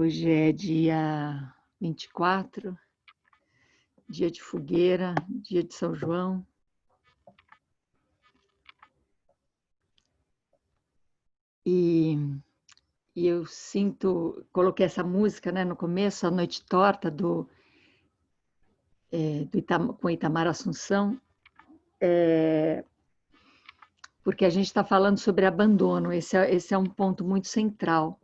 Hoje é dia 24, dia de fogueira, dia de São João. E eu coloquei essa música, né, no começo, A Noite Torta, com Itamar Assunção, porque a gente está falando sobre abandono. Esse é um ponto muito central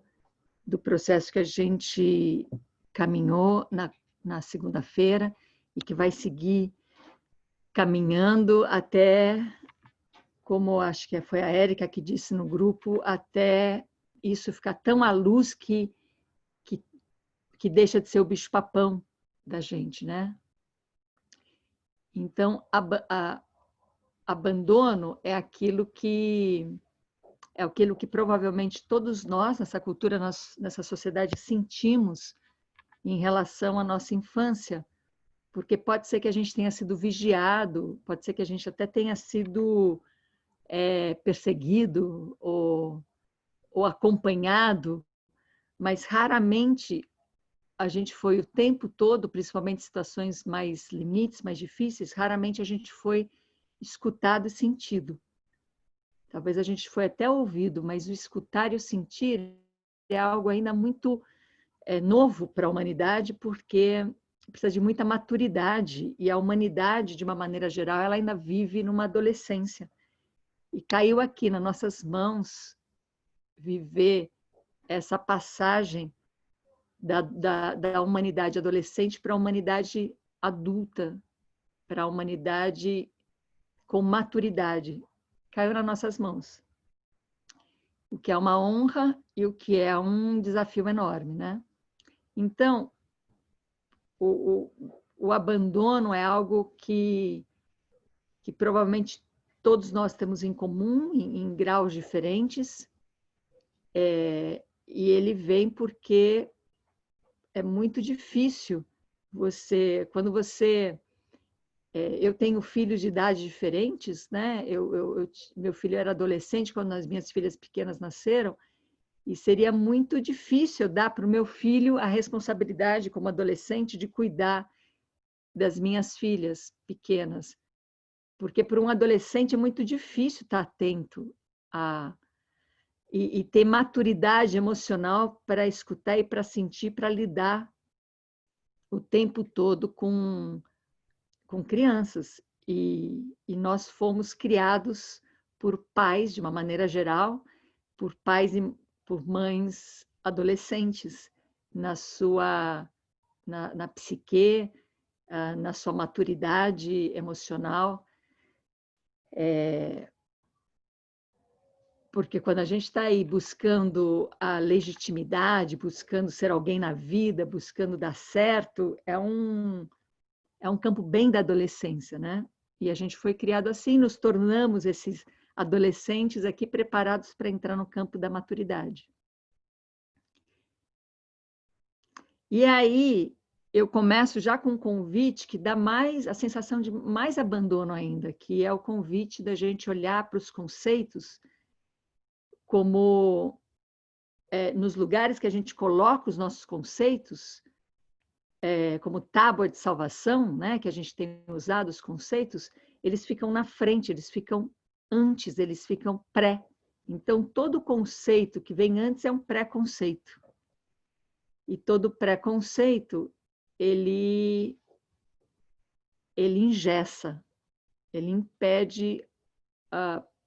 do processo que a gente caminhou na segunda-feira e que vai seguir caminhando até, como acho que foi a Érica que disse no grupo, até isso ficar tão à luz que deixa de ser o bicho-papão da gente, né? Então, abandono é aquilo que provavelmente todos nós, nessa cultura, nessa sociedade, sentimos em relação à nossa infância, porque pode ser que a gente tenha sido vigiado, pode ser que a gente até tenha sido perseguido ou acompanhado, mas raramente a gente foi o tempo todo, principalmente em situações mais limites, mais difíceis, raramente a gente foi escutado e sentido. Talvez a gente foi até ouvido, mas o escutar e o sentir é algo ainda muito novo para a humanidade, porque precisa de muita maturidade, e a humanidade, de uma maneira geral, ela ainda vive numa adolescência. E caiu aqui nas nossas mãos viver essa passagem da humanidade adolescente para a humanidade adulta, para a humanidade com maturidade. Caiu nas nossas mãos. O que é uma honra e o que é um desafio enorme, né? Então, o abandono é algo que provavelmente todos nós temos em comum, em graus diferentes, e ele vem porque é muito difícil quando você... eu tenho filhos de idades diferentes, né? Meu filho era adolescente quando as minhas filhas pequenas nasceram, e seria muito difícil dar para o meu filho a responsabilidade, como adolescente, de cuidar das minhas filhas pequenas. Porque para um adolescente é muito difícil estar atento e ter maturidade emocional para escutar e para sentir, para lidar o tempo todo com crianças. E nós fomos criados por pais, de uma maneira geral, por pais e por mães adolescentes, na psique, na sua maturidade emocional. Porque quando a gente está aí buscando a legitimidade, buscando ser alguém na vida, buscando dar certo, é um campo bem da adolescência, né? E a gente foi criado assim, nos tornamos esses adolescentes aqui preparados para entrar no campo da maturidade. E aí eu começo já com um convite que dá a sensação de mais abandono ainda, que é o convite da gente olhar para os conceitos como nos lugares que a gente coloca os nossos conceitos, como tábua de salvação, né, que a gente tem usado os conceitos, eles ficam na frente, eles ficam antes, eles ficam pré. Então, todo conceito que vem antes é um pré-conceito. E todo pré-conceito, ele engessa, ele impede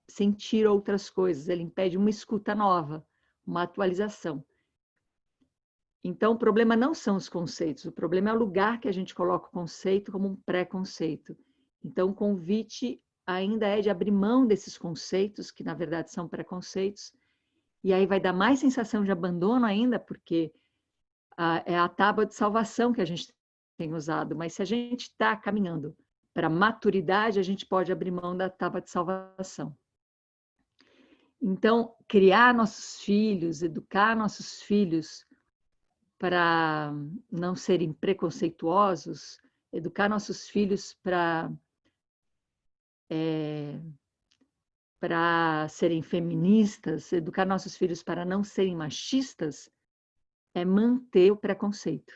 sentir outras coisas, ele impede uma escuta nova, uma atualização. Então, o problema não são os conceitos, o problema é o lugar que a gente coloca o conceito como um pré-conceito. Então, o convite ainda é de abrir mão desses conceitos, que na verdade são preconceitos, e aí vai dar mais sensação de abandono ainda, porque é a tábua de salvação que a gente tem usado, mas se a gente está caminhando para maturidade, a gente pode abrir mão da tábua de salvação. Então, criar nossos filhos, educar nossos filhos para não serem preconceituosos, educar nossos filhos para serem feministas, educar nossos filhos para não serem machistas, é manter o preconceito,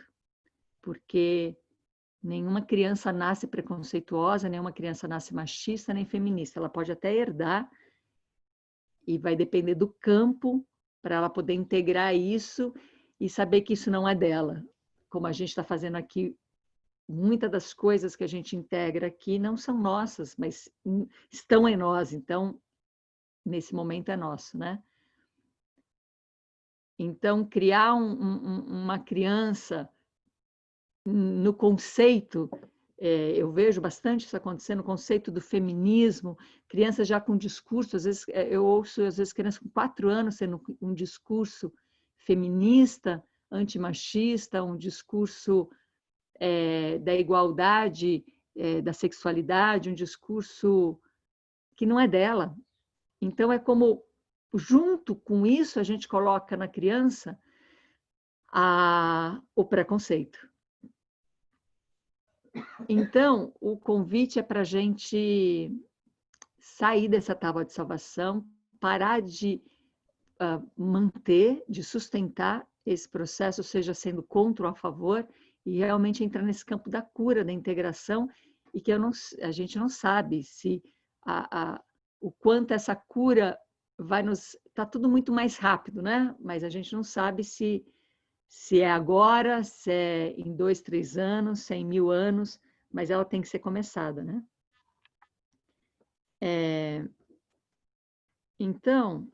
porque nenhuma criança nasce preconceituosa, nenhuma criança nasce machista nem feminista. Ela pode até herdar, e vai depender do campo para ela poder integrar isso e saber que isso não é dela. Como a gente está fazendo aqui, muitas das coisas que a gente integra aqui não são nossas, mas estão em nós. Então, nesse momento é nosso, né? Então, criar uma criança no conceito, eu vejo bastante isso acontecendo, no conceito do feminismo, crianças já com discurso, às vezes eu ouço, às vezes, crianças com 4 anos sendo um discurso feminista, antimachista, um discurso da igualdade, da sexualidade, um discurso que não é dela. Então, é como, junto com isso, a gente coloca na criança o preconceito. Então, o convite é para a gente sair dessa tábua de salvação, parar de manter, de sustentar esse processo, seja sendo contra ou a favor, e realmente entrar nesse campo da cura, da integração, e que a gente não sabe se o quanto essa cura vai nos... Está tudo muito mais rápido, né? Mas a gente não sabe se é agora, se é em 2, 3 anos, se é em 1000 anos, mas ela tem que ser começada, né? Então,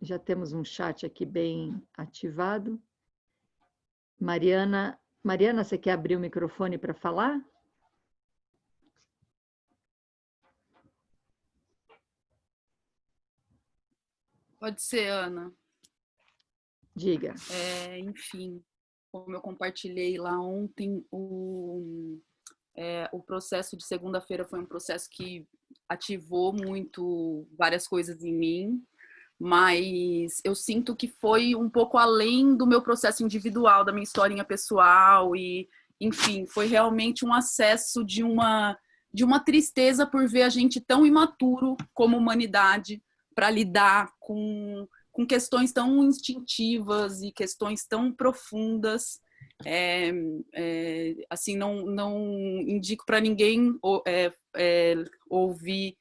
já temos um chat aqui bem ativado. Mariana, você quer abrir o microfone para falar? Pode ser, Ana. Diga. Enfim, como eu compartilhei lá ontem, o processo de segunda-feira foi um processo que ativou muito várias coisas em mim, mas eu sinto que foi um pouco além do meu processo individual, da minha historinha pessoal e, enfim, foi realmente um acesso de uma tristeza por ver a gente tão imaturo como humanidade para lidar com questões tão instintivas e questões tão profundas. Assim, não indico para ninguém ouvir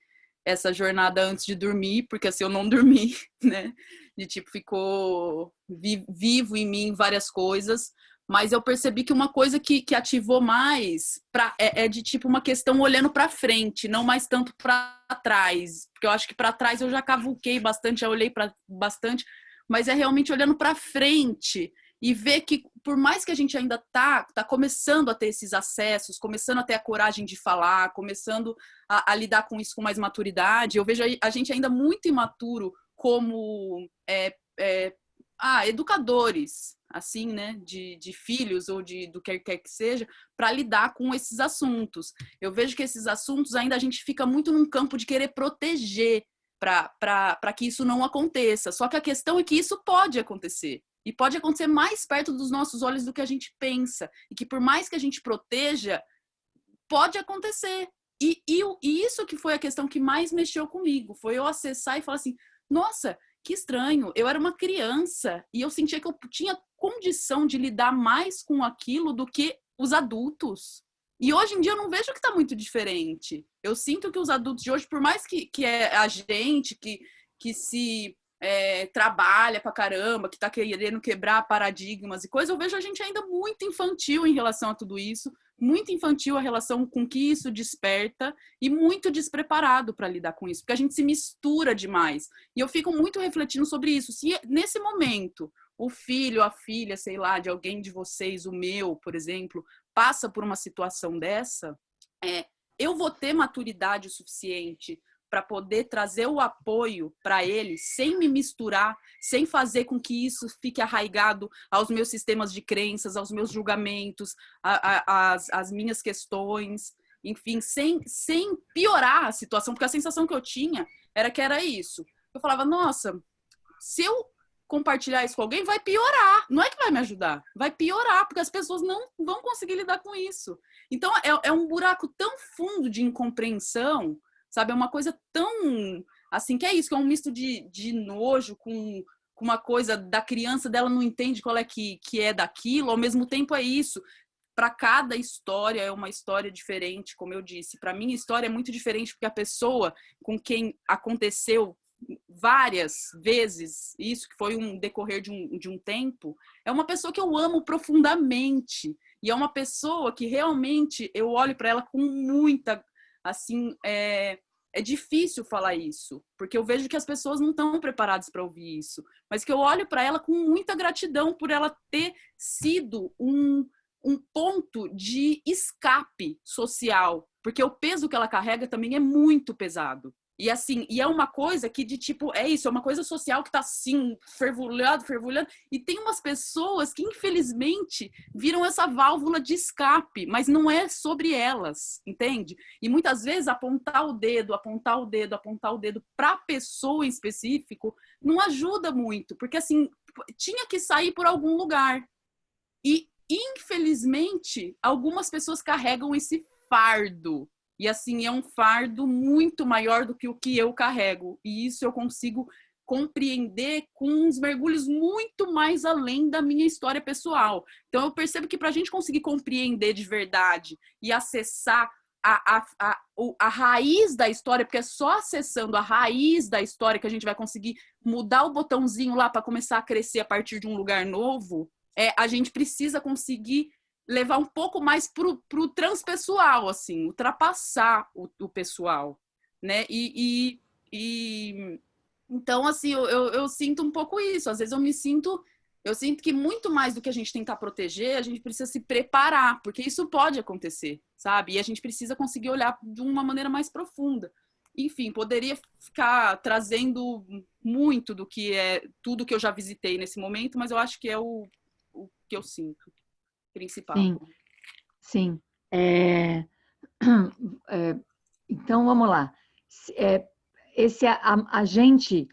essa jornada antes de dormir, porque assim eu não dormi, né? De tipo, ficou vivo em mim várias coisas, mas eu percebi que uma coisa que ativou mais é de tipo uma questão olhando para frente, não mais tanto para trás, porque eu acho que para trás eu já cavuquei bastante, já olhei para bastante, mas é realmente olhando para frente e ver que por mais que a gente ainda tá começando a ter esses acessos, começando a ter a coragem de falar, começando a lidar com isso com mais maturidade, eu vejo a gente ainda muito imaturo como educadores, assim, né, de filhos ou do que quer que seja, para lidar com esses assuntos. Eu vejo que esses assuntos ainda a gente fica muito num campo de querer proteger para que isso não aconteça. Só que a questão é que isso pode acontecer. E pode acontecer mais perto dos nossos olhos do que a gente pensa. E que por mais que a gente proteja, pode acontecer. E isso que foi a questão que mais mexeu comigo. Foi eu acessar e falar assim, nossa, que estranho. Eu era uma criança e eu sentia que eu tinha condição de lidar mais com aquilo do que os adultos. E hoje em dia eu não vejo que está muito diferente. Eu sinto que os adultos de hoje, por mais que é a gente que se trabalha pra caramba, que tá querendo quebrar paradigmas e coisas, eu vejo a gente ainda muito infantil em relação a tudo isso, muito infantil a relação com que isso desperta e muito despreparado para lidar com isso, porque a gente se mistura demais. E eu fico muito refletindo sobre isso. Se nesse momento o filho, a filha, sei lá, de alguém de vocês, o meu, por exemplo, passa por uma situação dessa, eu vou ter maturidade o suficiente para poder trazer o apoio para ele, sem me misturar, sem fazer com que isso fique arraigado aos meus sistemas de crenças, aos meus julgamentos, às minhas questões, enfim, sem piorar a situação, porque a sensação que eu tinha era que era isso. Eu falava, nossa, se eu compartilhar isso com alguém, vai piorar. Não é que vai me ajudar, vai piorar, porque as pessoas não vão conseguir lidar com isso. Então, é um buraco tão fundo de incompreensão, sabe? É uma coisa tão, assim, que é isso, que é um misto de nojo uma coisa da criança dela, não entende qual é que é daquilo, ao mesmo tempo é isso. Para cada história é uma história diferente, como eu disse. Para mim, a história é muito diferente porque a pessoa com quem aconteceu várias vezes isso, que foi um decorrer de um tempo, é uma pessoa que eu amo profundamente. E é uma pessoa que realmente eu olho para ela com muita, assim, é difícil falar isso, porque eu vejo que as pessoas não estão preparadas para ouvir isso, mas que eu olho para ela com muita gratidão por ela ter sido um ponto de escape social, porque o peso que ela carrega também é muito pesado. E assim, e é uma coisa que de tipo, é isso, é uma coisa social que tá assim, fervulhando, e tem umas pessoas que infelizmente viram essa válvula de escape, mas não é sobre elas, entende? E muitas vezes apontar o dedo para a pessoa em específico não ajuda muito, porque assim, tinha que sair por algum lugar. E infelizmente, algumas pessoas carregam esse fardo. E assim, é um fardo muito maior do que o que eu carrego. E isso eu consigo compreender com uns mergulhos muito mais além da minha história pessoal. Então eu percebo que para a gente conseguir compreender de verdade e acessar a raiz da história, porque é só acessando a raiz da história que a gente vai conseguir mudar o botãozinho lá para começar a crescer a partir de um lugar novo, a gente precisa conseguir levar um pouco mais pro transpessoal, assim, ultrapassar o pessoal, né? Então, assim, eu sinto um pouco isso. Às vezes eu sinto que muito mais do que a gente tentar proteger, a gente precisa se preparar, porque isso pode acontecer, sabe? E a gente precisa conseguir olhar de uma maneira mais profunda. Enfim, poderia ficar trazendo muito do que é tudo que eu já visitei nesse momento, mas eu acho que é o que eu sinto principal. Sim, sim. Então, vamos lá. A gente,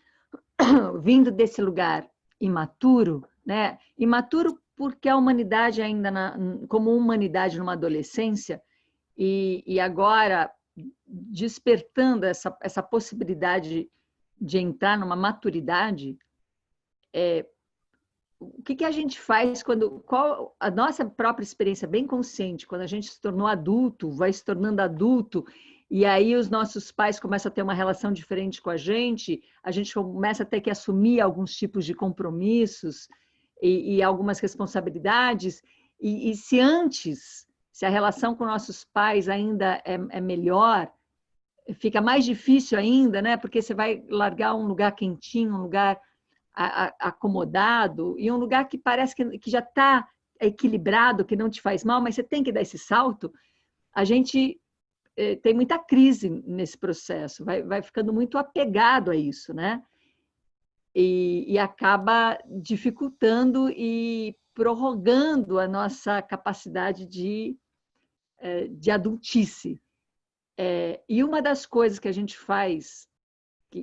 vindo desse lugar imaturo, né? Imaturo porque a humanidade ainda, como humanidade numa adolescência, e agora despertando essa possibilidade de entrar numa maturidade, o que a gente faz qual a nossa própria experiência bem consciente, quando a gente se tornou adulto, vai se tornando adulto, e aí os nossos pais começam a ter uma relação diferente com a gente começa a ter que assumir alguns tipos de compromissos e algumas responsabilidades, e se a relação com nossos pais ainda é melhor, fica mais difícil ainda, né? Porque você vai largar um lugar quentinho, um lugar acomodado, e um lugar que parece que já está equilibrado, que não te faz mal, mas você tem que dar esse salto. A gente tem muita crise nesse processo, vai ficando muito apegado a isso, né? E acaba dificultando e prorrogando a nossa capacidade de adultice. E uma das coisas que a gente faz,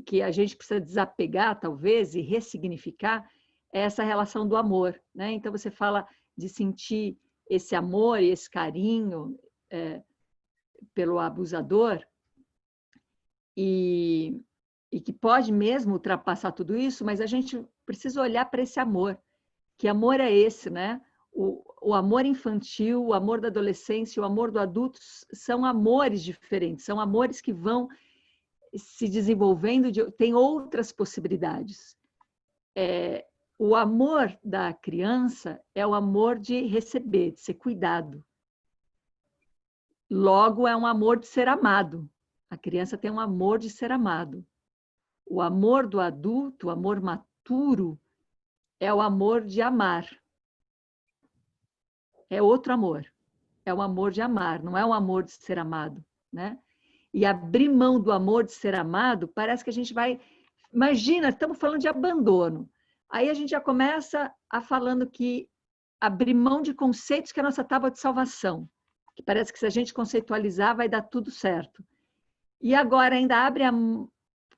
que a gente precisa desapegar, talvez, e ressignificar, é essa relação do amor, né? Então, você fala de sentir esse amor e esse carinho pelo abusador, e que pode mesmo ultrapassar tudo isso, mas a gente precisa olhar para esse amor. Que amor é esse, né? O amor infantil, o amor da adolescência, o amor do adulto são amores diferentes, são amores que vão se desenvolvendo, tem outras possibilidades. O amor da criança é o amor de receber, de ser cuidado. Logo, é um amor de ser amado. A criança tem um amor de ser amado. O amor do adulto, o amor maturo, é o amor de amar. É outro amor. É o amor de amar, não é o amor de ser amado, né? E abrir mão do amor de ser amado, parece que a gente vai... Imagina, estamos falando de abandono. Aí a gente já começa falando que abrir mão de conceitos que é a nossa tábua de salvação, que parece que se a gente conceitualizar vai dar tudo certo. E agora ainda abre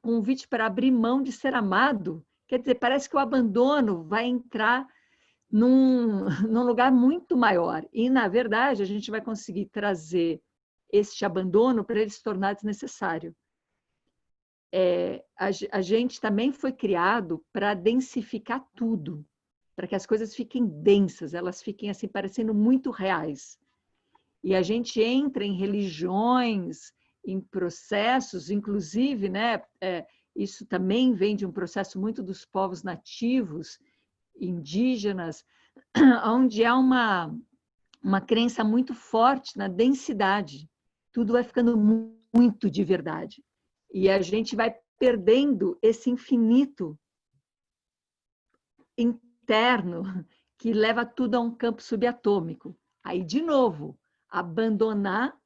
convite para abrir mão de ser amado, quer dizer, parece que o abandono vai entrar num lugar muito maior. E, na verdade, a gente vai conseguir trazer este abandono para ele se tornar desnecessário. a gente também foi criado para densificar tudo, para que as coisas fiquem densas, elas fiquem assim parecendo muito reais. E a gente entra em religiões, em processos, inclusive, né, isso também vem de um processo muito dos povos nativos, indígenas, onde há uma crença muito forte na densidade. Tudo vai ficando muito de verdade. E a gente vai perdendo esse infinito interno que leva tudo a um campo subatômico. Aí, de novo, abandonar,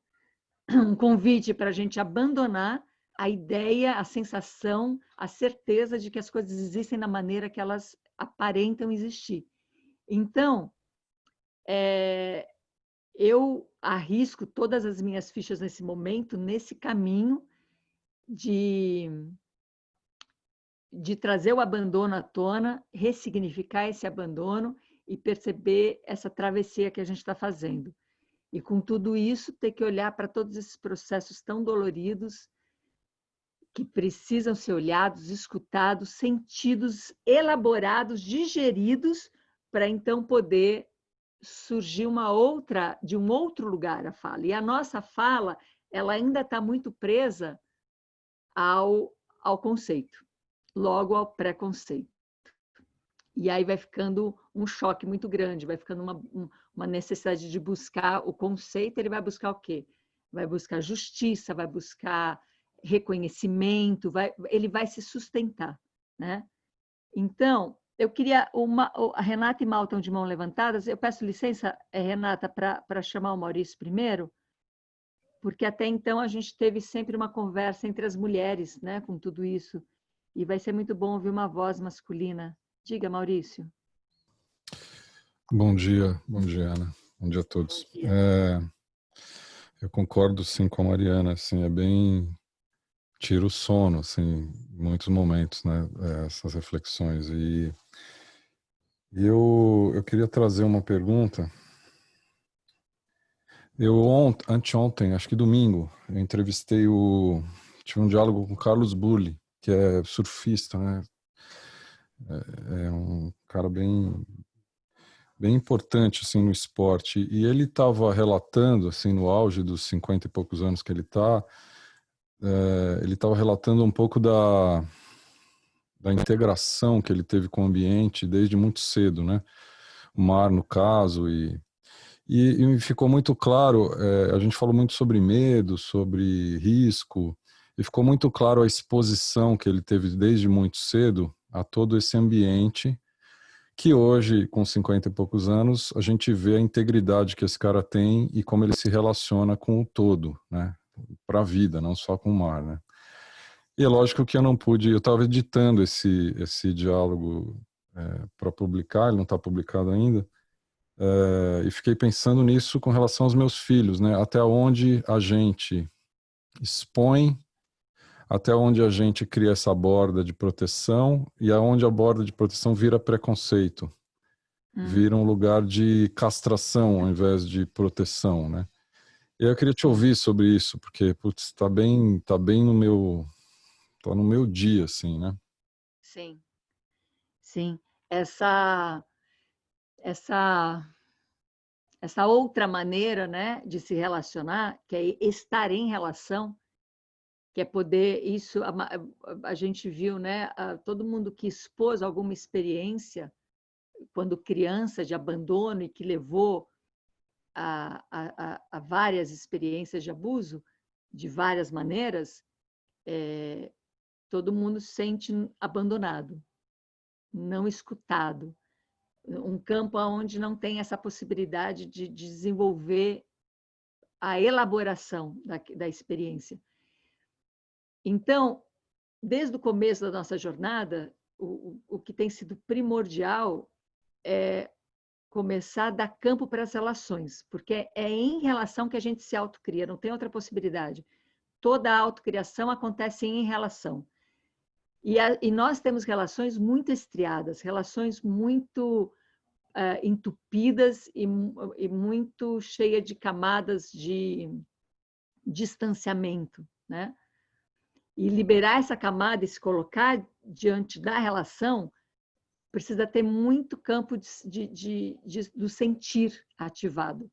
um convite para a gente abandonar a ideia, a sensação, a certeza de que as coisas existem da maneira que elas aparentam existir. Então, eu arrisco todas as minhas fichas nesse momento, nesse caminho de trazer o abandono à tona, ressignificar esse abandono e perceber essa travessia que a gente está fazendo. E com tudo isso, ter que olhar para todos esses processos tão doloridos que precisam ser olhados, escutados, sentidos, elaborados, digeridos, para então poder surgir de um outro lugar a fala. E a nossa fala, ela ainda está muito presa ao conceito, logo ao preconceito. E aí vai ficando um choque muito grande, vai ficando uma necessidade de buscar o conceito. Ele vai buscar o quê? Vai buscar justiça, vai buscar reconhecimento, ele vai se sustentar, né? Então, eu queria a Renata e Mal estão de mão levantadas. Eu peço licença, Renata, para chamar o Maurício primeiro, porque até então a gente teve sempre uma conversa entre as mulheres, né, com tudo isso. E vai ser muito bom ouvir uma voz masculina. Diga, Maurício. Bom dia, Ana. Bom dia a todos. Bom dia. Eu concordo, sim, com a Mariana. Assim, é bem tira o sono, assim, em muitos momentos, né? Essas reflexões. E eu queria trazer uma pergunta. Anteontem, acho que domingo, eu tive um diálogo com o Carlos Bulli, que é surfista, né? É um cara bem importante assim no esporte, e ele estava relatando assim no auge dos 50 e poucos anos que ele estava relatando um pouco da integração que ele teve com o ambiente desde muito cedo, né? O mar, no caso, e ficou muito claro, a gente falou muito sobre medo, sobre risco, e ficou muito claro a exposição que ele teve desde muito cedo a todo esse ambiente, que hoje, com 50 e poucos anos, a gente vê a integridade que esse cara tem e como ele se relaciona com o todo, né? Para a vida, não só com o mar, né? E é lógico que eu estava editando esse diálogo para publicar, ele não está publicado ainda, e fiquei pensando nisso com relação aos meus filhos, né? Até onde a gente expõe, até onde a gente cria essa borda de proteção e aonde a borda de proteção vira preconceito, vira um lugar de castração ao invés de proteção, né? E eu queria te ouvir sobre isso, porque putz, tá bem no meu dia, assim, né? Sim, sim. Essa outra maneira, né, de se relacionar, que é estar em relação, que é poder isso a gente viu, né, todo mundo que expôs alguma experiência quando criança de abandono e que levou a várias experiências de abuso de várias maneiras, todo mundo se sente abandonado, não escutado, um campo onde não tem essa possibilidade de desenvolver a elaboração da experiência. Então, desde o começo da nossa jornada, o que tem sido primordial é começar a dar campo para as relações, porque é em relação que a gente se autocria, não tem outra possibilidade. Toda a autocriação acontece em relação. E nós temos relações muito estriadas, relações muito entupidas e muito cheias de camadas de distanciamento, né? E liberar essa camada e se colocar diante da relação, precisa ter muito campo do sentir ativado.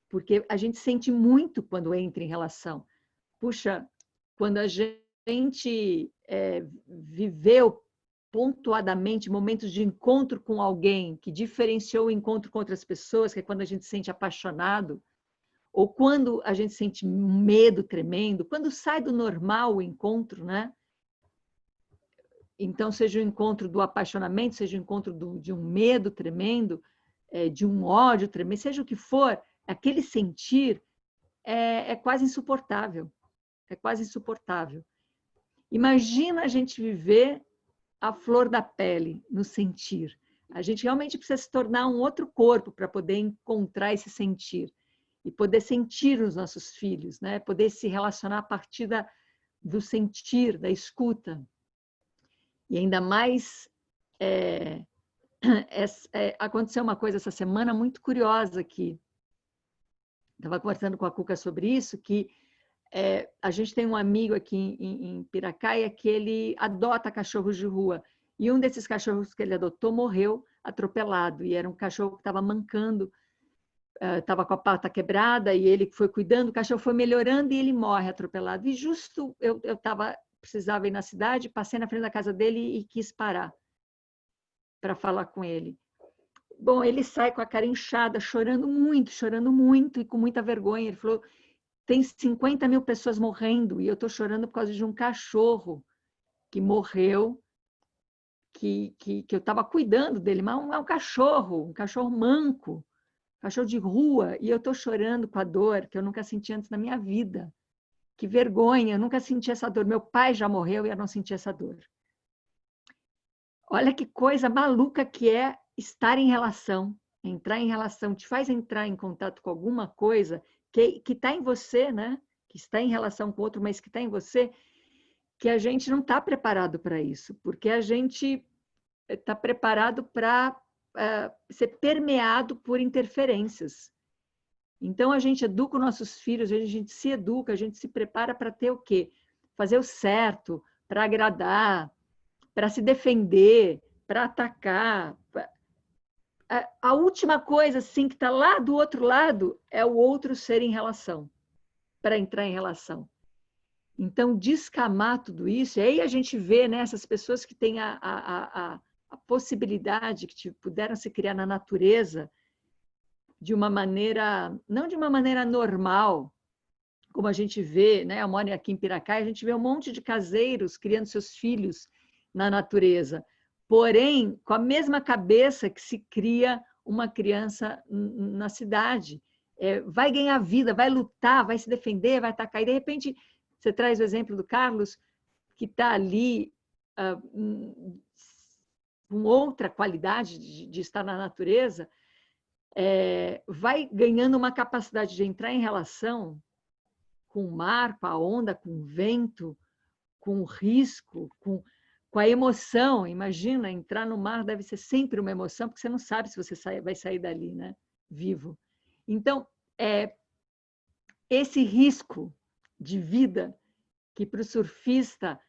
Porque a gente sente muito quando entra em relação. Puxa, quando a gente viveu pontuadamente momentos de encontro com alguém que diferenciou o encontro com outras pessoas, que é quando a gente se sente apaixonado, ou quando a gente sente um medo tremendo, quando sai do normal o encontro, né? Então, seja o encontro do apaixonamento, seja o encontro de um medo tremendo, de um ódio tremendo, seja o que for, aquele sentir é quase insuportável. É quase insuportável. Imagina a gente viver a flor da pele, no sentir. A gente realmente precisa se tornar um outro corpo para poder encontrar esse sentir. E poder sentir os nossos filhos, né? Poder se relacionar a partir do sentir, da escuta. E ainda mais, aconteceu uma coisa essa semana muito curiosa aqui. Estava conversando com a Cuca sobre isso, que a gente tem um amigo aqui em Piracaia que ele adota cachorros de rua. E um desses cachorros que ele adotou morreu atropelado. E era um cachorro que estava mancando, estava com a pata quebrada, e ele foi cuidando, o cachorro foi melhorando e ele morre atropelado. E justo eu precisava ir na cidade, passei na frente da casa dele e quis parar para falar com ele. Bom, ele sai com a cara inchada, chorando muito e com muita vergonha. Ele falou, tem 50 mil pessoas morrendo e eu estou chorando por causa de um cachorro que morreu, que eu estava cuidando dele, mas é um cachorro manco, cachorro de rua, e eu estou chorando com a dor que eu nunca senti antes na minha vida. Que vergonha, eu nunca senti essa dor. Meu pai já morreu e eu não senti essa dor. Olha que coisa maluca que é estar em relação, entrar em relação, te faz entrar em contato com alguma coisa que está em você, né? Que está em relação com outro, mas que está em você, que a gente não está preparado para isso, porque a gente está preparado para ser permeado por interferências. Então, a gente educa os nossos filhos, a gente se educa, a gente se prepara para ter o quê? Fazer o certo, para agradar, para se defender, para atacar. A última coisa, assim, que está lá do outro lado é o outro ser em relação, para entrar em relação. Então, descamar tudo isso, e aí a gente vê, né, essas pessoas que têm a possibilidade, que puderam se criar na natureza de uma maneira, não de uma maneira normal, como a gente vê, né, eu moro aqui em Piracaia, a gente vê um monte de caseiros criando seus filhos na natureza, porém, com a mesma cabeça que se cria uma criança na cidade. Vai ganhar vida, vai lutar, vai se defender, vai atacar. E, de repente, você traz o exemplo do Carlos, que está ali com outra qualidade de estar na natureza, vai ganhando uma capacidade de entrar em relação com o mar, com a onda, com o vento, com o risco, com a emoção. Imagina, entrar no mar deve ser sempre uma emoção, porque você não sabe se você vai sair dali, né? Vivo. Então, esse risco de vida que para o surfista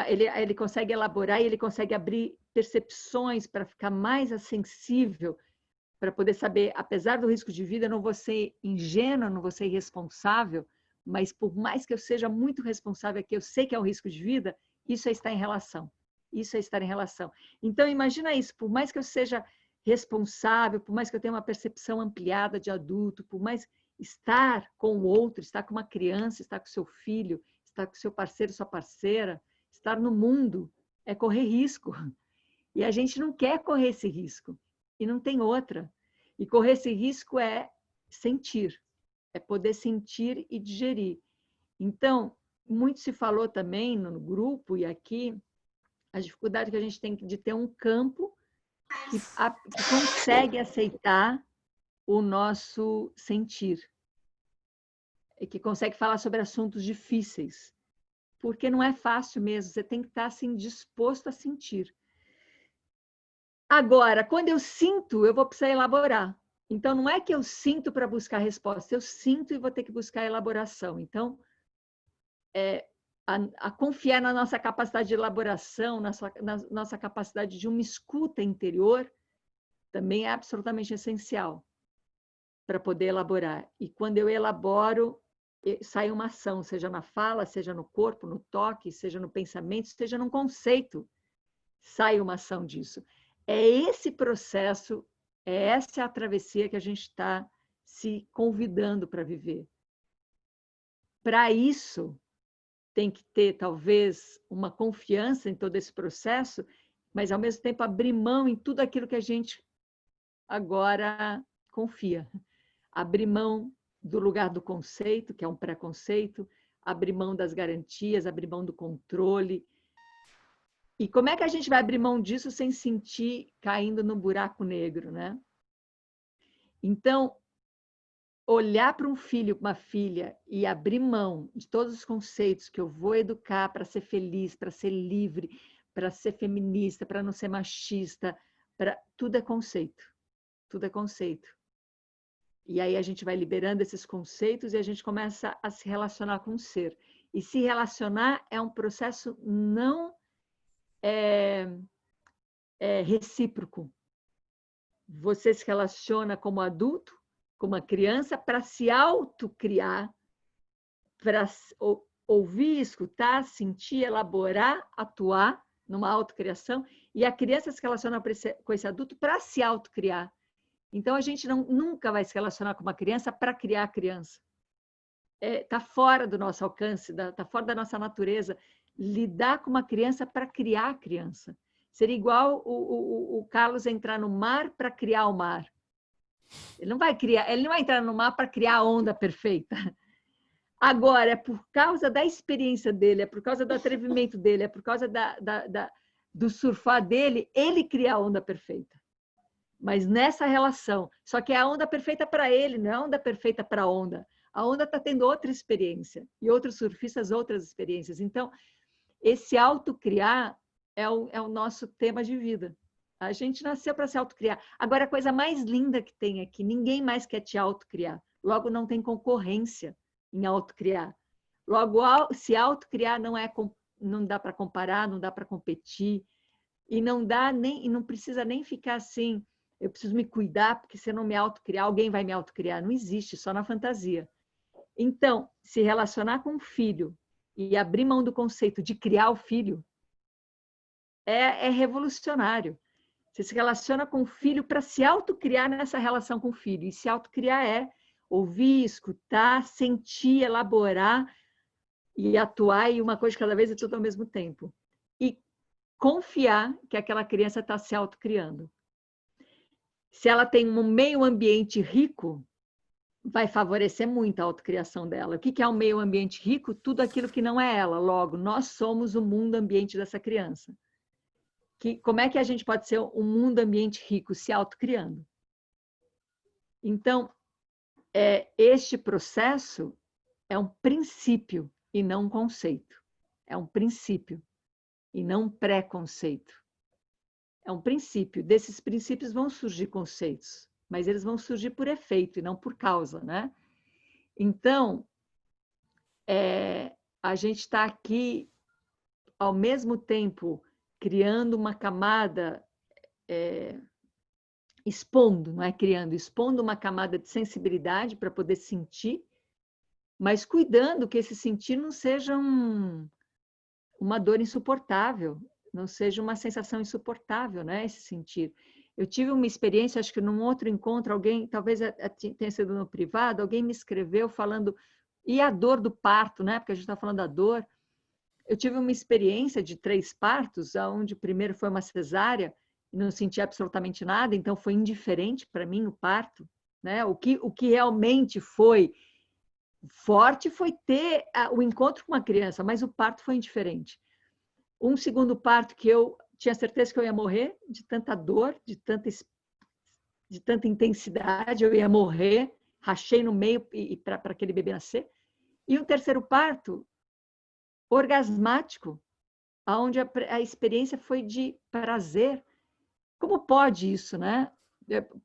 ele consegue elaborar e ele consegue abrir percepções para ficar mais sensível, para poder saber, apesar do risco de vida, eu não vou ser ingênua, não vou ser irresponsável, mas por mais que eu seja muito responsável, que eu sei que é um risco de vida, isso é estar em relação. Isso é estar em relação. Então, imagina isso, por mais que eu seja responsável, por mais que eu tenha uma percepção ampliada de adulto, por mais estar com o outro, estar com uma criança, estar com seu filho, estar com seu parceiro, sua parceira, estar no mundo, é correr risco. E a gente não quer correr esse risco. E não tem outra. E correr esse risco é sentir, é poder sentir e digerir. Então, muito se falou também no grupo e aqui, a dificuldade que a gente tem de ter um campo que consegue aceitar o nosso sentir, e que consegue falar sobre assuntos difíceis, porque não é fácil mesmo, você tem que estar assim, disposto a sentir. Agora, quando eu sinto, eu vou precisar elaborar. Então, não é que eu sinto para buscar resposta, eu sinto e vou ter que buscar elaboração. Então, a confiar na nossa capacidade de elaboração, na nossa capacidade de uma escuta interior, também é absolutamente essencial para poder elaborar. E quando eu elaboro, sai uma ação, seja na fala, seja no corpo, no toque, seja no pensamento, seja num conceito, sai uma ação disso. É esse processo, essa é a travessia que a gente está se convidando para viver. Para isso, tem que ter, talvez, uma confiança em todo esse processo, mas, ao mesmo tempo, abrir mão em tudo aquilo que a gente agora confia. Abrir mão do lugar do conceito, que é um preconceito, abrir mão das garantias, abrir mão do controle. E como é que a gente vai abrir mão disso sem sentir caindo no buraco negro, né? Então, olhar para um filho, uma filha, e abrir mão de todos os conceitos que eu vou educar para ser feliz, para ser livre, para ser feminista, para não ser machista, tudo é conceito. Tudo é conceito. E aí a gente vai liberando esses conceitos e a gente começa a se relacionar com o ser. E se relacionar é um processo não recíproco. Você se relaciona como adulto, como uma criança, para se autocriar, para ouvir, escutar, sentir, elaborar, atuar numa autocriação. E a criança se relaciona com esse adulto para se autocriar. Então, a gente nunca vai se relacionar com uma criança para criar a criança. Está fora do nosso alcance, está fora da nossa natureza. Lidar com uma criança para criar a criança. Seria igual o Carlos entrar no mar para criar o mar. Ele não vai entrar no mar para criar a onda perfeita. Agora, é por causa da experiência dele, é por causa do atrevimento dele, é por causa do surfar dele, ele cria a onda perfeita. Mas nessa relação, só que é a onda perfeita para ele, não é a onda perfeita para a onda. A onda está tendo outra experiência e outros surfistas outras experiências. Então, esse autocriar é o nosso tema de vida. A gente nasceu para se autocriar. Agora, a coisa mais linda que tem aqui, ninguém mais quer te autocriar. Logo, não tem concorrência em autocriar. Logo, se autocriar não dá para comparar, não dá para competir. E não precisa nem ficar assim, eu preciso me cuidar, porque se eu não me autocriar, alguém vai me autocriar. Não existe, só na fantasia. Então, se relacionar com o filho e abrir mão do conceito de criar o filho é revolucionário. Você se relaciona com o filho para se autocriar nessa relação com o filho. E se autocriar é ouvir, escutar, sentir, elaborar e atuar em uma coisa de cada vez e tudo ao mesmo tempo. E confiar que aquela criança está se autocriando. Se ela tem um meio ambiente rico, vai favorecer muito a autocriação dela. O que é um meio ambiente rico? Tudo aquilo que não é ela. Logo, nós somos o mundo ambiente dessa criança. Como é que a gente pode ser um mundo ambiente rico? Se autocriando. Então, este processo é um princípio e não um conceito. É um princípio e não um preconceito. É um princípio. Desses princípios vão surgir conceitos, mas eles vão surgir por efeito e não por causa, né? Então, a gente está aqui, ao mesmo tempo, criando uma camada, expondo, não é criando, expondo uma camada de sensibilidade para poder sentir, mas cuidando que esse sentir não seja uma dor insuportável, não seja uma sensação insuportável, né? Esse sentir. Eu tive uma experiência, acho que num outro encontro, alguém, talvez tenha sido no privado, alguém me escreveu falando, e a dor do parto, né? Porque a gente está falando da dor. Eu tive uma experiência de 3 partos, onde o primeiro foi uma cesárea, e não senti absolutamente nada, então foi indiferente para mim o parto, né? O que realmente foi forte foi ter o encontro com uma criança, mas o parto foi indiferente. Um segundo parto que eu tinha certeza que eu ia morrer, de tanta dor, de tanta intensidade, eu ia morrer, rachei no meio para aquele bebê nascer. E um terceiro parto, orgasmático, onde a experiência foi de prazer. Como pode isso, né?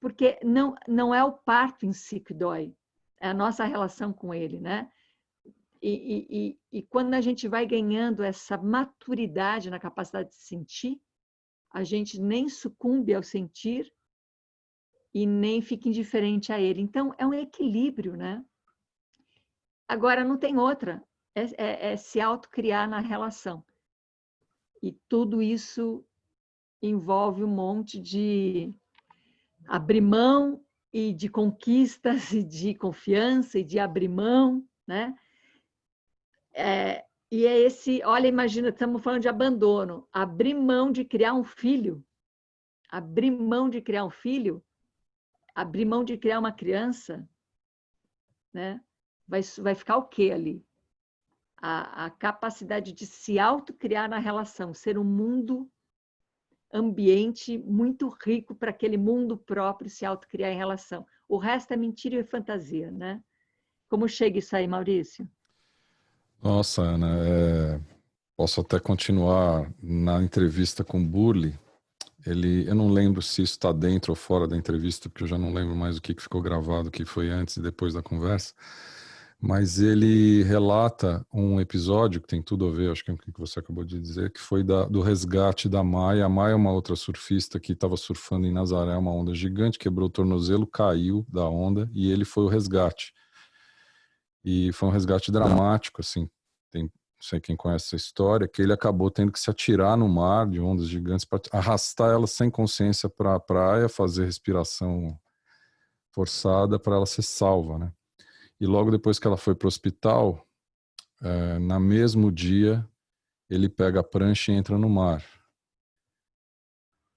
Porque não é o parto em si que dói, é a nossa relação com ele, né? E quando a gente vai ganhando essa maturidade na capacidade de sentir, a gente nem sucumbe ao sentir e nem fica indiferente a ele. Então, é um equilíbrio, né? Agora, não tem outra. É se autocriar na relação. E tudo isso envolve um monte de abrir mão e de conquistas e de confiança e de abrir mão, né? E é esse, olha, imagina, estamos falando de abandono, abrir mão de criar um filho, abrir mão de criar um filho, abrir mão de criar uma criança, né? Vai ficar o quê ali? A capacidade de se autocriar na relação, ser um mundo ambiente muito rico para aquele mundo próprio se autocriar em relação. O resto é mentira e fantasia, né? Como chega isso aí, Maurício? Nossa, Ana, posso até continuar na entrevista com o Burle. Eu não lembro se isso está dentro ou fora da entrevista, porque eu já não lembro mais o que ficou gravado, o que foi antes e depois da conversa. Mas ele relata um episódio que tem tudo a ver, acho que é o que você acabou de dizer, que foi do resgate da Maia. A Maia é uma outra surfista que estava surfando em Nazaré, uma onda gigante, quebrou o tornozelo, caiu da onda e ele foi o resgate. E foi um resgate dramático, assim, não sei quem conhece essa história, que ele acabou tendo que se atirar no mar de ondas gigantes para arrastar ela sem consciência para a praia, fazer respiração forçada para ela ser salva, né? E logo depois que ela foi para o hospital, no mesmo dia, ele pega a prancha e entra no mar.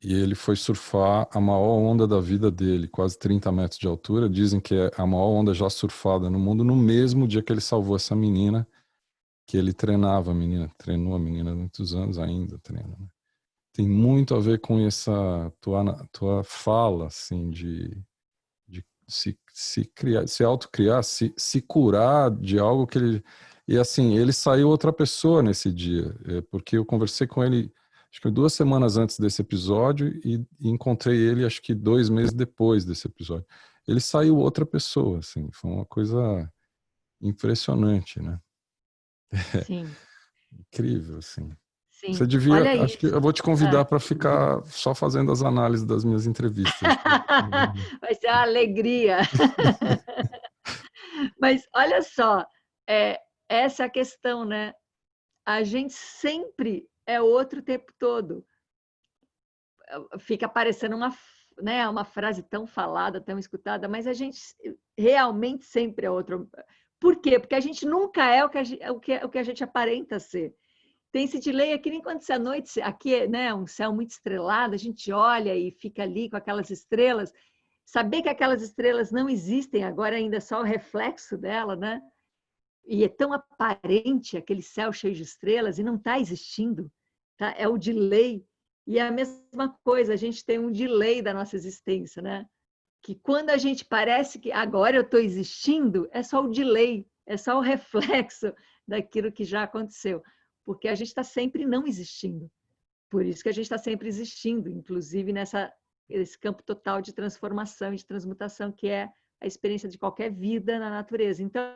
E ele foi surfar a maior onda da vida dele, quase 30 metros de altura. Dizem que é a maior onda já surfada no mundo, no mesmo dia que ele salvou essa menina, que ele treinava a menina, treinou a menina há muitos anos, ainda treina, né? Tem muito a ver com essa tua fala, assim, de se criar, se autocriar, se curar de algo que ele... E assim, ele saiu outra pessoa nesse dia, porque eu conversei com ele, acho que 2 semanas antes desse episódio e encontrei ele, acho que 2 meses depois desse episódio. Ele saiu outra pessoa, assim, foi uma coisa impressionante, né? Sim. Incrível, assim. Sim. Você devia, Olha acho que isso. eu vou te convidar para ficar só fazendo as análises das minhas entrevistas. Vai ser uma alegria. Mas olha só, essa é a questão, né? A gente sempre é outro o tempo todo. Fica parecendo uma frase tão falada, tão escutada, mas a gente realmente sempre é outro. Por quê? Porque a gente nunca é o que a gente aparenta ser. Tem esse delay aqui, nem quando a noite, aqui, né, um céu muito estrelado, a gente olha e fica ali com aquelas estrelas. Saber que aquelas estrelas não existem agora, ainda é só o reflexo dela, né? E é tão aparente aquele céu cheio de estrelas e não está existindo, tá? É o delay. E é a mesma coisa, a gente tem um delay da nossa existência, né? Que quando a gente parece que agora eu estou existindo, é só o delay, é só o reflexo daquilo que já aconteceu. Porque a gente está sempre não existindo. Por isso que a gente está sempre existindo, inclusive nesse campo total de transformação e de transmutação, que é a experiência de qualquer vida na natureza. Então,